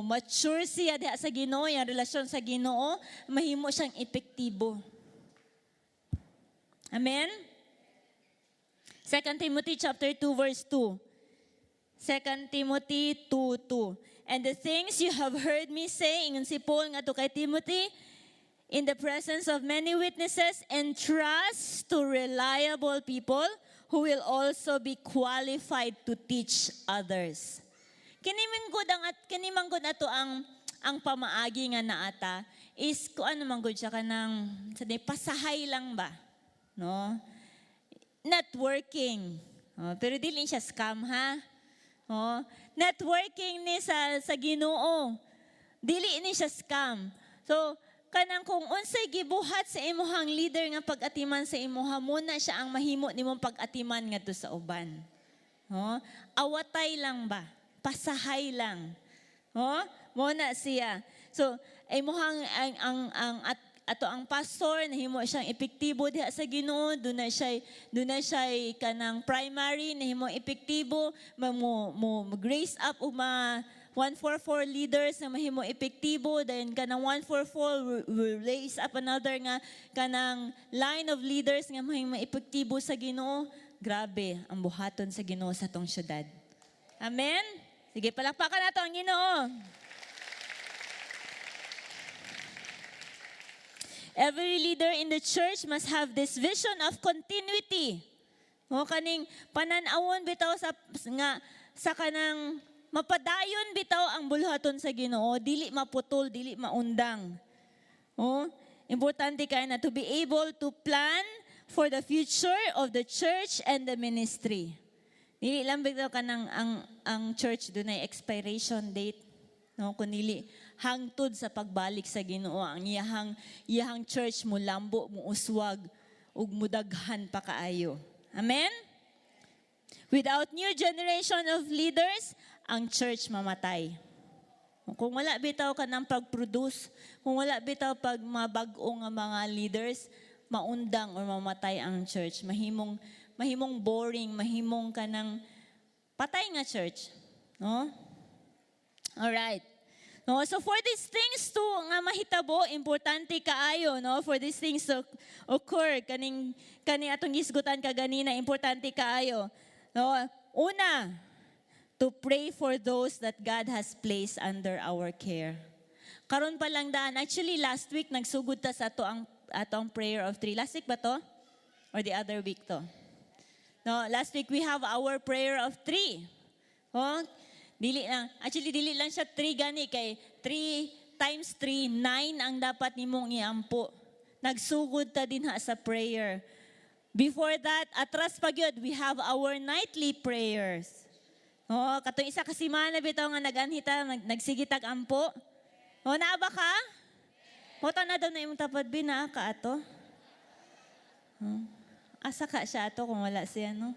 mature siya diha sa Ginoo, yung relasyon sa Ginoo, mahimo siyang epektibo. Amen? 2 Timothy chapter 2 verse 2. 2 Timothy 2:2. And the things you have heard me say, ingon si Paul nga to kay Timothy, in the presence of many witnesses, entrust to reliable people who will also be qualified to teach others. Kinimanggod ato ang pamaagi nga naata is kung ano manggod siya kanang pasahay lang ba, no? Networking. Oh, pero dili siya scam ha. Oh, networking ni sa Ginoo. Dili ni siya scam. So kanang kung unsay gibuhat sa imuhang leader nga pag-atiman sa imuha, muna siya ang mahimo nimong pag-atiman ngadto sa uban. Oh, awatay lang ba? Pasahay lang. Oh, muna siya. So, imuhang ato ang pastor nahimo siyang epektibo diha sa Ginoo, doon na siya kanang primary nahimo epektibo, mo grace up og 144 leaders na mahimo epektibo, then kanang 144 will raise up another nga kanang line of leaders nga mahimo epektibo sa Ginoo. Grabe ang buhaton sa Ginoo sa tong syudad. Amen. Sige, palakpakan nato ang Ginoo. Every leader in the church must have this vision of continuity. O kaning pananawon bitaw sa kanang mapadayon bitaw ang bulhaton sa Ginoo, dili maputol, dili maundang. O, importante kay na to be able to plan for the future of the church and the ministry. Dili lang bitaw kanang ang church dunay expiration date. No, kunili hangtod sa pagbalik sa Ginoo ang iyahang church mo lambo, mo uswag ug mudaghan pa kaayo. Amen. Without new generation of leaders, ang church mamatay. Kung wala bitaw ka ng pag-produce, kung wala bitaw pag mabag-o nga mga leaders, maundang or mamatay ang church. Mahimong boring, mahimong ka ng patay nga church. No? Alright. No, so for these things to nga mahitabo, importante kaayo, no? For these things to occur, kani atong gisgutan kaganina, importante kaayo. No? Una, to pray for those that God has placed under our care. Karon pa lang daan. Actually, last week nagsugod ta sa atong prayer of 3. Last week ba to? Or the other week to? No, last week we have our prayer of 3. Oh, dili lang siya 3 gani kay 3 times 3, 9 ang dapat nimong iampo. Nagsugod ta din sa prayer. Before that, atras pa gyud, we have our nightly prayers. Oh, katong isa ka semana bitaw nga naganhita, nagsigitag ampo. Oh, naa ba ka? Moto na daw na imong tapad bina ka ato. Asa ka siya ato kung wala siya, no?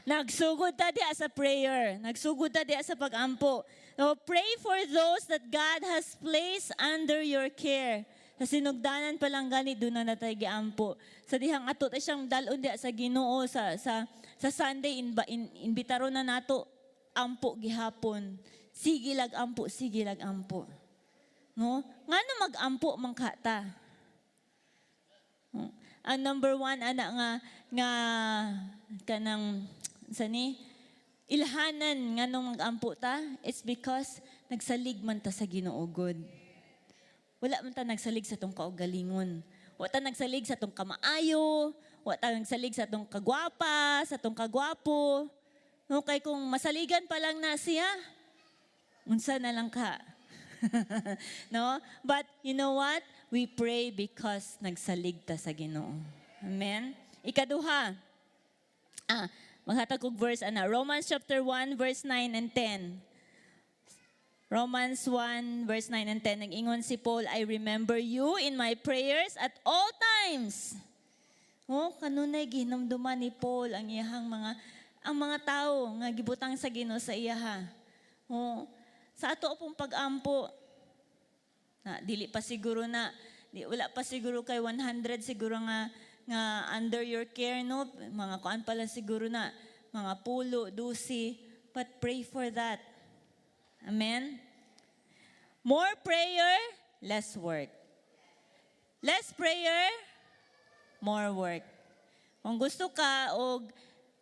Nagsugod ta diya sa prayer. Nagsugod ta diya sa pag-ampo. So, pray for those that God has placed under your care. Sa sinugdanan pa lang gani, doon na natay giampo. Sa dihang ato, tayo siyang dalon diya sa Ginoo, sa Sunday, inbitaro na nato, ampo gihapon. Sige lag ampo. No? Ngano mag-ampo man kata? Ang number 1 ana nga kanang ilhanan nganong mag-ampo ta, it's because nagsalig man ta sa Ginoo God. Wala man ta nagsalig sa tong kaugalingon. Wala ta nagsalig sa tong kamaayo, wala ta nagsalig sa tong kagwapa, sa tong kagwapo. No, kay kung masaligan pa lang na siya, unsa na lang ka. No? But you know what? We pray because nagsalig ta sa Ginoo. Amen? Ikaduha, maghatag og verse ana, Romans chapter 1 verse 9 and 10. Romans 1 verse 9 and 10, nag-ingon si Paul, I remember you in my prayers at all times. Oh, kanunay ginamduman ni Paul ang mga tao nga gibutang sa Ginoo sa iyaha. Oh, sa ato pong pag-ampo, dili pa siguro wala pa siguro kay 100 siguro nga under your care, no? Mga kuan pala siguro na, mga pulo, dusi, but pray for that. Amen? More prayer, less work. Less prayer, more work. Kung gusto ka o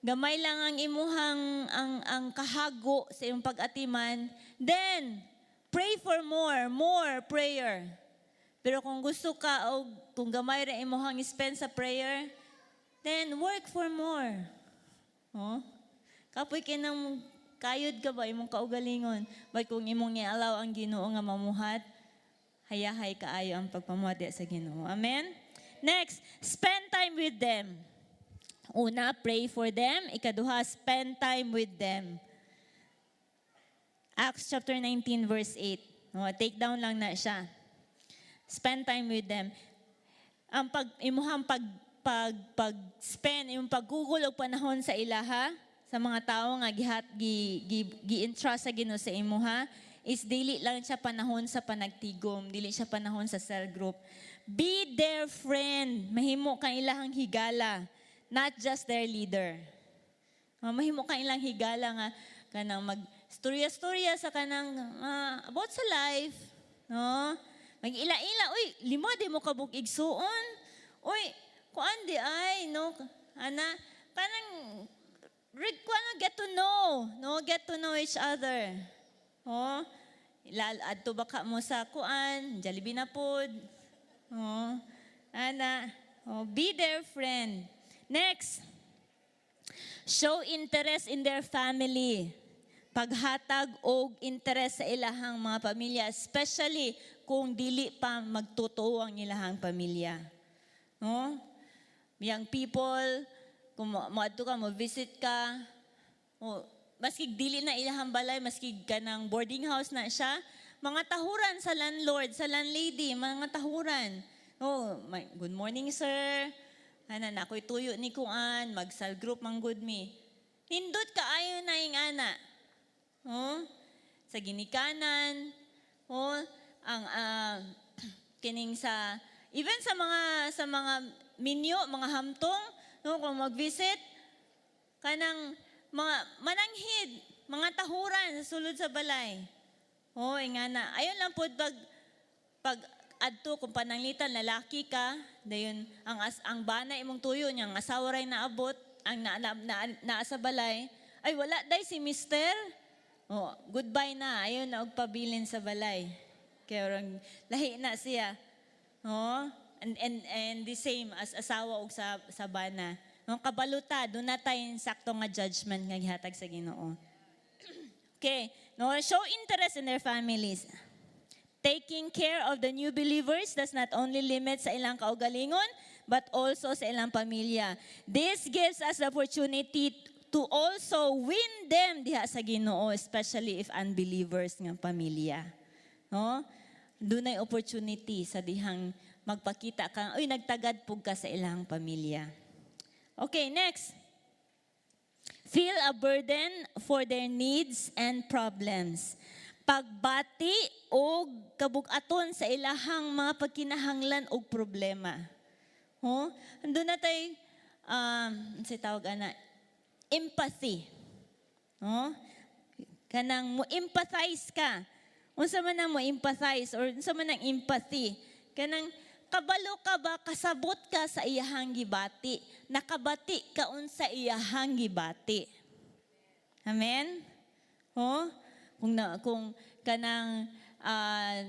gamay lang ang imuhang ang kahago sa iyong pag-atiman, then pray for more prayer. Pero kung gusto ka o kung gamay rin imuhang spend sa prayer, then work for more. Oh? Kapoy kinang kayod ka ba imong kaugalingon? But kung imong nialaw ang Ginoo nga mamuhat, hayahay kaayo ang pagpamuhat sa Ginoo. Amen? Next, spend time with them. Una, pray for them. Ikaduha, spend time with them. Acts chapter 19 verse 8. Take down lang na siya. Spend time with them. Ang pag-spend, yung paggugol og panahon sa ilaha, sa mga tao nga gi-entrust sa Ginoo sa imuha, is dili lang siya panahon sa panagtigom, dili siya panahon sa cell group. Be their friend. Mahimo kang ilahang higala, not just their leader. Mahimo kang ilang higala nga kanang mag-storya-storya sa kanang about sa life, no? Mag-ila-ila, uy, lima di mo kabuk igsuon. Uy, kuan di ay, no? Kanang get to know, no? Get to know each other. Oh, adto baka mo sa kuan, Jollibee na pod. Oh, be their friend. Next, show interest in their family. Paghatag og interest sa ilahang mga pamilya, especially kung dili pa magtotoo ang ilahang pamilya. No? Young people, kung moadto ka, mo-visit ka, maski dili na ilahang balay, maski ganang boarding house na siya, mga tahuran sa landlord, sa landlady, mga tahuran. Good morning, sir. Na ako'y tuyo ni kuan, mag-cell group mang good me. Hindot ka ayo na yung ana. Sa ginikanan, kining sa even sa mga minyo, mga hamtong, kung mag-visit kanang mga mananghid, mga tahuran sa sulod sa balay. Ingana. Ayon lang pod pag adto kung pananglitan lalaki ka, dayon ang bana imong tuyo niya, ang asawa ray naabot, ang naa sa balay, ay wala day si mister. Goodbye na, ayon na og pabilin sa balay. Kaya orang lahi na siya. And the same as asawa og sa bana. Kabaluta, doon na tayong sakto nga judgment nga gihatag sa Ginoo. Okay, show interest in their families. Taking care of the new believers does not only limit sa ilang kaugalingon, but also sa ilang pamilya. This gives us the opportunity to also win them diha sa Ginoo, especially if unbelievers nga pamilya. Doon ay opportunity sa dihang magpakita ka, nagtagad pug ka sa ilang pamilya. Okay, next. Feel a burden for their needs and problems. Pagbati o kabug-aton sa ilahang mga pagkinahanglan o problema. Andun na tayo, tawag ana, empathy. Kanang mo empathize ka. Unsa man ang mo empathize or unsa man ang empathy. Kanang kabalo ka ba, kasabot ka sa iyahang gibati. Nakabati ka unsa iyahang gibati. Amen? Kung kanang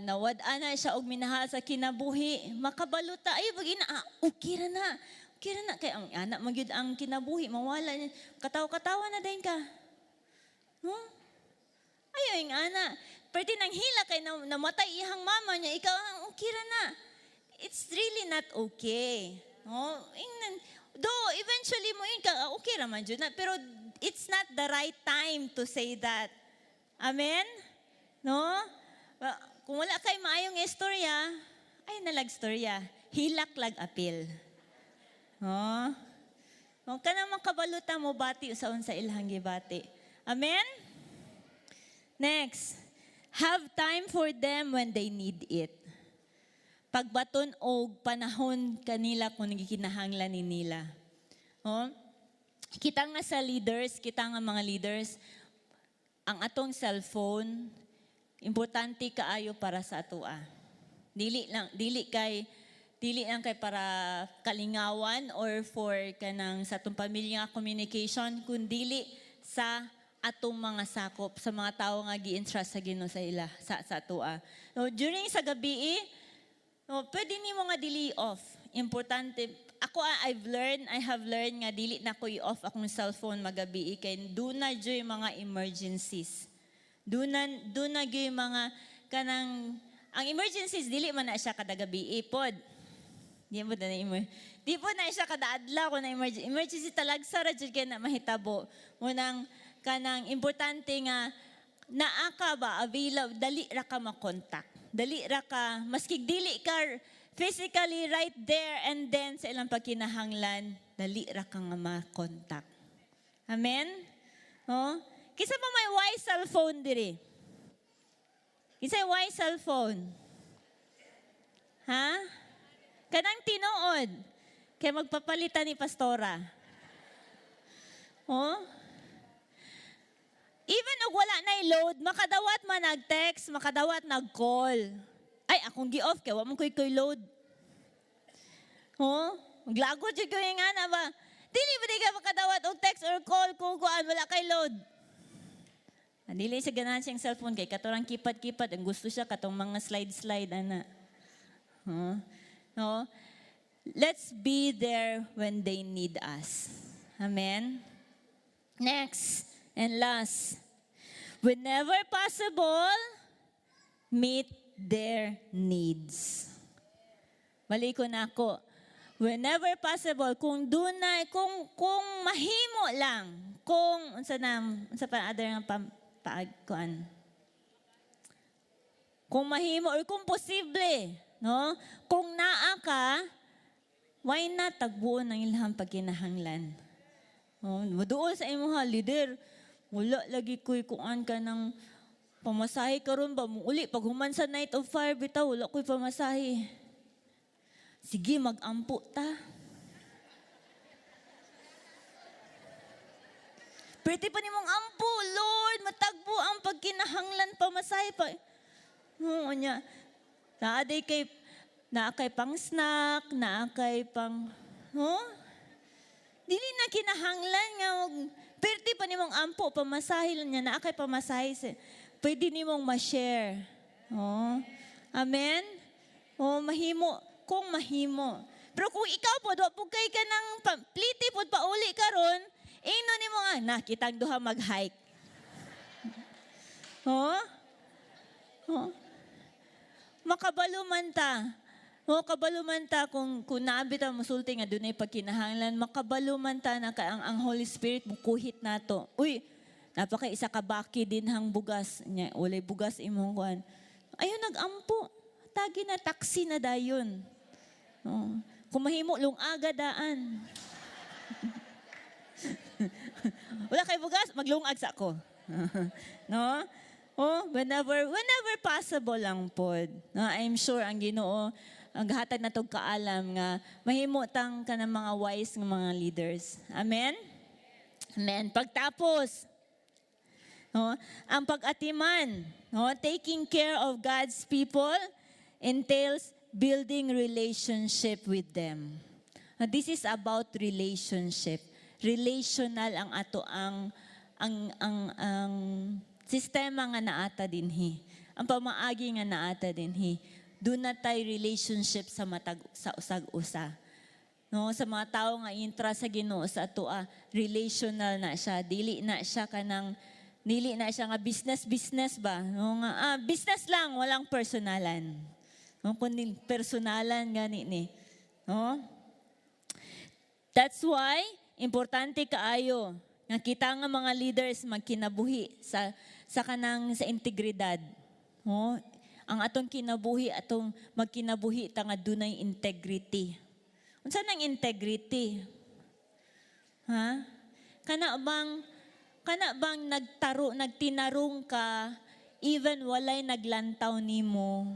nawad-an na siya og minahal sa kinabuhi, makabaluta, ay bagina, okay ra na. Kaya ang anak magyud ang kinabuhi, mawala niya. Katawa-katawa na din ka. Ayaw yung anak. Pwede nang hila kay namatay ihang mama niya, ikaw ang okay ra na. It's really not okay. Oh, though eventually mo yun ka, okay raman dyan na, pero it's not the right time to say that. Amen? No? Kung wala kay maayong istorya, ay nalag-storya. Hilak lag apil. Oh. Kung ka naman kabalutan mo, bati usaon sa ilhang gibati. Amen? Next. Have time for them when they need it. Pagbaton og panahon kanila kung gikinahanglan ni nila. Oh? Kita nga sa leaders, kita nga mga leaders, ang atong cellphone, importante kaayo para sa atoa. Dili lang kay para kalingawan or for kanang sa atong pamilya nga communication, kundi sa atong mga sakop sa mga tao nga gi-entrust sa Ginoo sa ila sa atoa. No, during sa gabi, no, pwede nimo nga dili off. Importante. Ako I have learned nga dili na ko i-off akong cellphone magabi kay do na joy mga emergencies. Do na joy mga kanang ang emergencies dili man na siya kada gabi pod. Di po na siya kada adlaw ko na emergency talagsa ra jud kay na mahitabo. Munang kanang importante nga naa ka ba available, dali ra ka makontak. Dali ra ka, maski dili ka physically right there and then sa ilang pagkinahanglan, dali ra ka nga makontak. Amen? Oh? Kisa pa may wise cellphone diri? Kisa wise cellphone? Ha? Kanang tinuod. Kaya magpapalitan ni Pastora. Oh? Even og wala na load, makadawat man nag-text, makadawat nag-call. Ay, akong gi-off kay wa man koy load. Oh, maglagot jud ko nga na ba? Dili ba di ka makadawat og text or call kung kuan wala kay load. Dili sa ganahan siyang cellphone kay katurang kipad-kipad ang gusto siya katong mga slide ana. No? Let's be there when they need us. Amen. Next. And last, whenever possible, meet their needs. Balik ko na ako. Whenever possible, kung mahimo lang, unsa pa other nga paagkuan. Kung mahimo or kung posible, no? Kung naa ka, why not tagbuon ang ilhang pagkinahanglan? Oh, doon sa imong leader, wala lagi ko'y kuan ka ng pamasahe karon ba? Uli, pag human sa night of fire, bitaw, wala ko'y pamasahe. Sige, mag-ampo ta. Pwede pa nimong ampo, Lord, matagbo ang pagkinahanglan pamasahe pa. Oo niya. Naa kay pang snack, naa kay pang, dili na kinahanglan nga, pwede pa nimong ampo, pamasahe lang niya, naa kay pamasahe, pwede nimong ma-share. Oh. Amen? Oh, mahimo, kung mahimo. Pero kung ikaw po, kay ka ng pliti po, pauli ka ron, ino ni mo nga, kitang duha mag-hike. Oh? Oh? Makabaluman ta. Oh, kabaluman ta kung naabit ang musulti nga dunay pagkinahanglan, makabaluman ta na ang Holy Spirit mukuhit nato. Uy, napaka isa ka baki din hang bugas. Ulay bugas imong kuan. Ayun nagampo. Tagi na taxi na dayon. Oh. Kung mahimo lungaga daan. Wala kay bugas, maglungag sa ako. No? Oh, whenever possible lang pod. No, I'm sure ang Ginoo ang hatag na tog kaalam nga mahimutang ka ng mga wise ng mga leaders. Amen? Amen. Pagtapos, no, ang pag-atiman, no, taking care of God's people entails building relationship with them. Now, this is about relationship. Relational ang ato ang sistema nga naata dinhi. Ang pamaagi nga naata dinhi. Doon na tayo relationship sa usag-usa. No, sa mga tao nga intra sa Ginoo sa atoa, relational na siya. Dili na siya nga business ba? No, nga, business lang, walang personalan. No, kundi personalan gani ni. No? That's why, importante kaayo nga kita nga mga leaders magkinabuhi sa kanang sa integridad. Oh, ang atong kinabuhi, atong magkinabuhi ta nga dunay integrity. Unsa nang integrity? Ha? Kana bang nagtinarong ka even walay naglantaw nimo?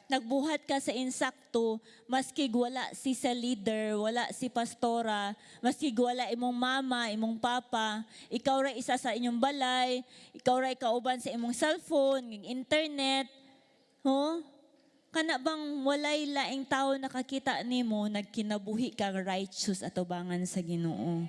Nagbuhat ka sa insakto, maski wala si sa leader, wala si pastora, maski wala imong mama, imong papa, ikaw ra isa sa inyong balay, ikaw ra kauban sa imong cellphone, internet, ho? Kana bang walay laing tao nakakita nimo, nagkinabuhi kang righteous atubangan sa Ginoo.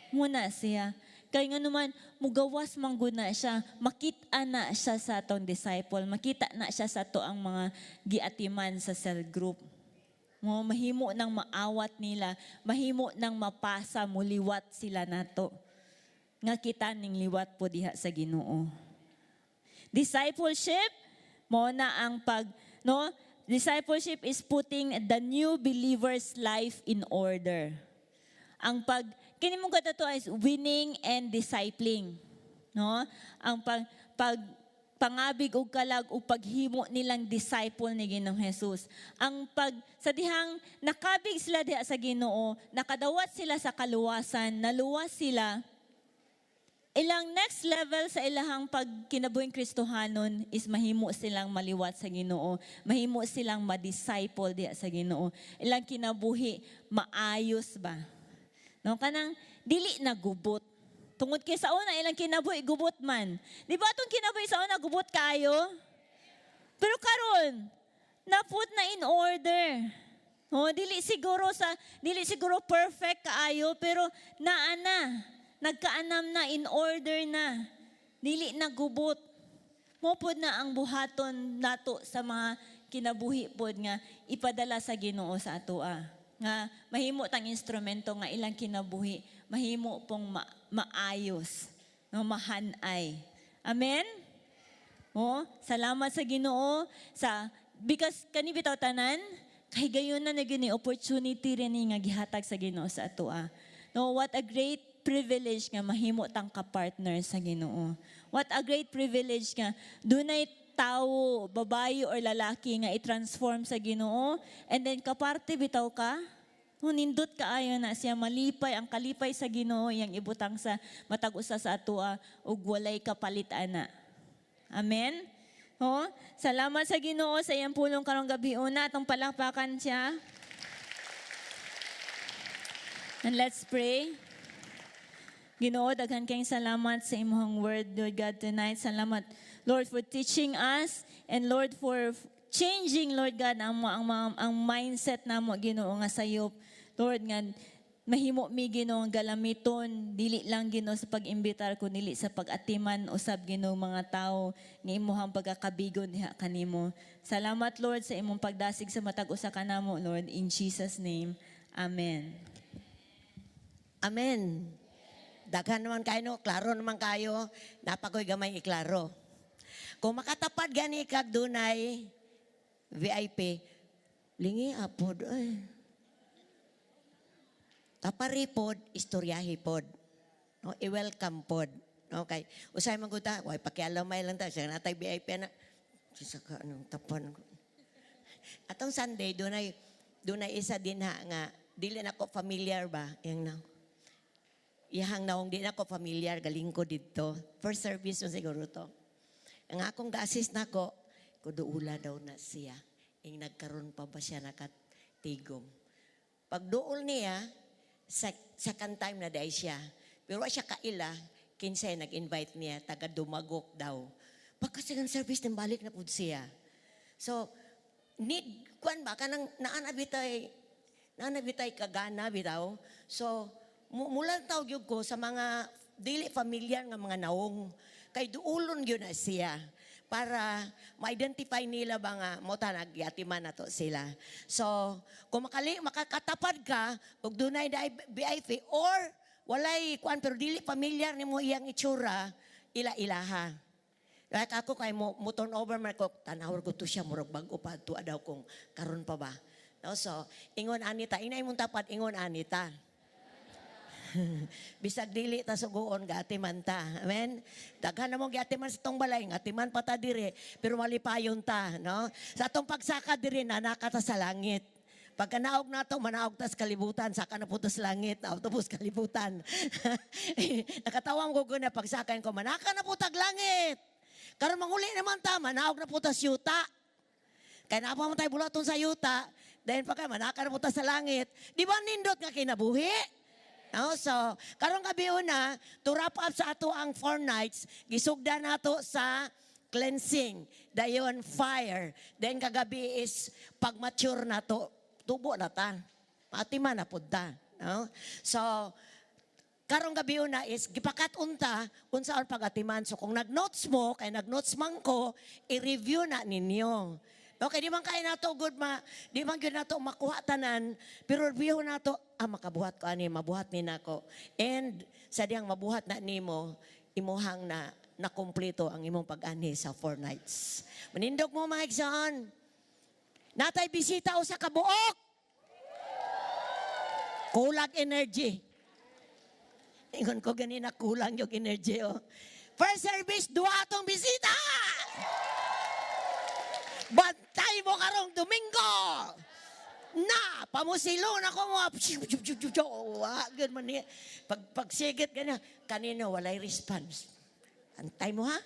Muna siya. Kaya nga naman, mugawas mangguna siya, makita na siya sa atong disciple, makita na siya sa to ang mga giatiman sa cell group. Mahimo nang maawat nila, mahimo nang mapasa, muliwat sila nato. Nga kita ning liwat po diha sa Ginoo. Discipleship, mo na ang discipleship is putting the new believer's life in order. Ang kini mong katato is winning and discipling. No? Ang pangabig og kalag o paghimo nilang disciple ni Ginoong Hesus. Sa dihang nakabig sila diha sa Ginoo, nakadawat sila sa kaluwasan, naluwas sila, ilang next level sa ilahang pagkinabuhing Kristohanon is mahimo silang maliwat sa Ginoo, mahimo silang ma-disciple diha sa Ginoo. Ilang kinabuhi, maayos ba? No, kanang dili na gubot. Tungod kay sa una ilang kinabuhi gubot man. Di ba atong kinabuhi sa una gubot kayo? Pero karon na-put na in order. Oh, dili siguro perfect kaayo pero nagkaanam na in order na. Dili na gubot. Mopod na ang buhaton nato sa mga kinabuhi pod nga ipadala sa Ginoo sa atoa. Nga mahimo tang instrumento nga ilang kinabuhi, mahimo pong maayos, no, mahanay. Amen? Salamat sa Ginoo because kani bitaw tanan kay gayon na gini opportunity rin nga gihatag sa Ginoo sa atoa. No, what a great privilege nga mahimo tang ka-partner sa Ginoo. What a great privilege nga dunay tao, babae or lalaki nga i-transform sa Ginoo and then kaparte bitaw ka. Nindot kaayo na siya malipay ang kalipay sa Ginoo yang ibutang sa matag usa sa atoa ug walay kapalit ana. Amen. Salamat sa Ginoo sa iyang pulong karong gabi una atong palakpakan siya. And let's pray. Ginoo, daghan kayong salamat sa imong word, Lord God, tonight. Salamat, Lord, for teaching us and Lord, for changing, Lord God, ang mindset namo, Ginoo, nga sayop. Lord, nga mahimo mi Ginoo galamiton, dili lang Ginoo sa pag-imbitar ko, dili sa pag-atiman usab Ginoo mga tao nga imuhang pagkakabigon diha kanimo. Salamat, Lord, sa imong pagdasig sa matag usa kanamo, Lord, in Jesus' name. Amen. Amen. Daghan naman kayo, klaro naman kayo, napakoy gamay iklaro. Kung makatapad gani kag dunay VIP, lingi apod, ay. Tapari pod, istoryahi pod. No, i-welcome pod. Okay. Usay maguta, way pakialamay lang ta, siya natay VIP na. Sisa ka, anong tapan. Atong Sunday, dunay isa din nga, dili na ko familiar ba, yung na. Ihang naong di na ko familiar, galing ko dito. First service mo siguro to. Ang akong ga-assist na ko, kuduula daw na siya. Yung nagkaroon pa ba siya nakatigom. Pag duol niya, second time na dahi siya. Pero siya kaila, kinsay nag-invite niya, taga Dumagok daw. Pagka second service, balik na po siya. So, kuan ba, kanang naanabitay kagana bitaw. So, mula tawag yun ko sa mga dili familiar nga mga naong kay duulon yun na siya para ma-identify nila ba nga mo ta nagyatiman na to sila. So, kung makakatapad ka ug dunay VIP or walay kuan pero dili familiar nimo iyang itsura, ila-ilaha. Like ako kay mo turn over man ko tanawor ko to siya murag bag-o pa to daw kung karon pa ba. No, so, ingon anita, inay mong tapat, ingon anita. Bisag dili ta suguon gaatiman ta. Amen. Daghan na mo gaatiman sa tong balay, atiman pa ta dire, pero malipayon ta, no? Sa atong pagsaka dire nanaka ta sa langit. Pagka naog nato, manaog ta sa kalibutan, saka na putos langit, nautubos kalibutan. Nakatawang ko na pagsakain ko, manaka na putag langit. Karon manguli naman ta, manaog na putas yuta. Kaya napamatay bulaton sa yuta, dahil pagka manaka na putas sa langit, di ba nindot nga kinabuhi? No, so, karong gabi una, to wrap up sa ato ang 4 nights, gisugda nato sa cleansing, dayon fire. Then kagabi is pag mature na to, tubo na ta. Patiman na pud ta. No? So, karong gabi una is gipakat unta unsaon pagatiman. So kung nag-notes mo, kay nag-notes man ko, i-review na ninyo. Okay, di man kaya nato good di man gyud nato makuha tanan, pero review nato, makabuhat ko ani, mabuhat ni nako. And sa diyang mabuhat na nimo, imuhang na kumpleto ang imong pag-ani sa 4 nights. Manindog mo mga igsoon. Natay bisita o sa kabuok. Kulang energy. Ingon ko ganina kulang yung energy. Oh. First service, 2 atong bisita. Bantay mo karong Domingo. Na, pamusilon ako mo. Good man niya. Pagsigit ganyan, kanino walay response. Antay mo ha?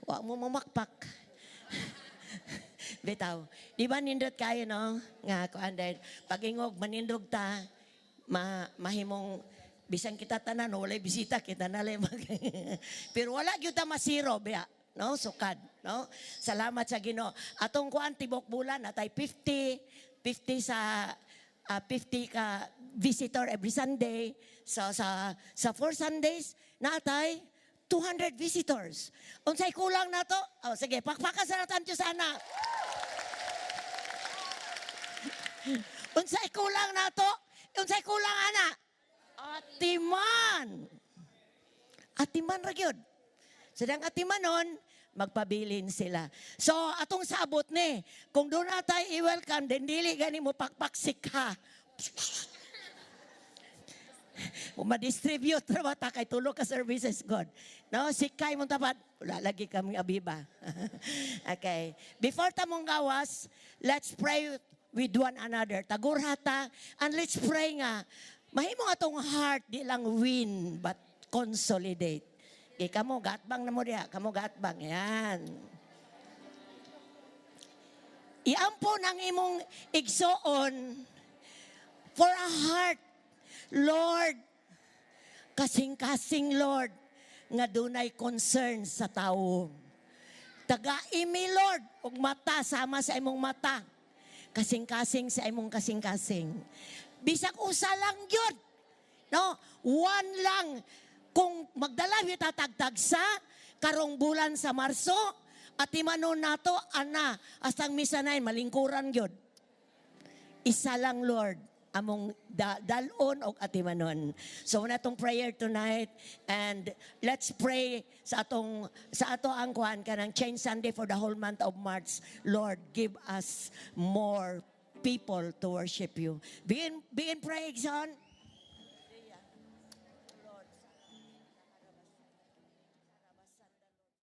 Huwag mo mamakpak. Bitaw. Di ba nindot kayo, no? Nga, kuanday. Pag-ingog, manindog ta, mahimong, bisan kita tanan, walay bisita, kita nalay pero wala gyud ta masiro, biya. No, sukad, no? Salamat sa Ginoo. Atong kuan tibok bulan natay 50 sa 50 ka visitor every Sunday. So sa 4 Sundays natay 200 visitors. Unsay kulang nato? Oh, sige, pakpakan sa natin sana. Unsay kulang nato? Unsay kulang ana? Atiman. Atiman ra gyud. Sadang atimanon, magpabilin sila. So, atong sabot ni, kung doon na tayo i-welcome, din dili gani mo pakpaksik ha. Ma-distribute na mata kay tulog ka services, God. No, sikay mong tapat, wala lagi kami abiba. Okay. Before tamong gawas, let's pray with one another. Tagur hata, and let's pray nga, mahimo atong heart, di lang win, but consolidate. Kamu gatbang na mo diya. Kamu gatbang. Yan. Iampo ng imong igsoon for a heart. Lord, kasing-kasing Lord, nga dunay concern sa tao. Taga-imi Lord, og mata, sama sa imong mata. Kasing-kasing sa imong kasing-kasing. Bisag usa lang yun. No? One lang. Kung magdala yung tatagtag sa karong bulan sa Marso, at imanon nato, ana, astang misa na malingkuran yun. Isa lang, Lord, among dalon o atimanon. So, na itong prayer tonight, and let's pray sa ato ang kuhan ka ng Change Sunday for the whole month of March. Lord, give us more people to worship you. Be in prayer, son.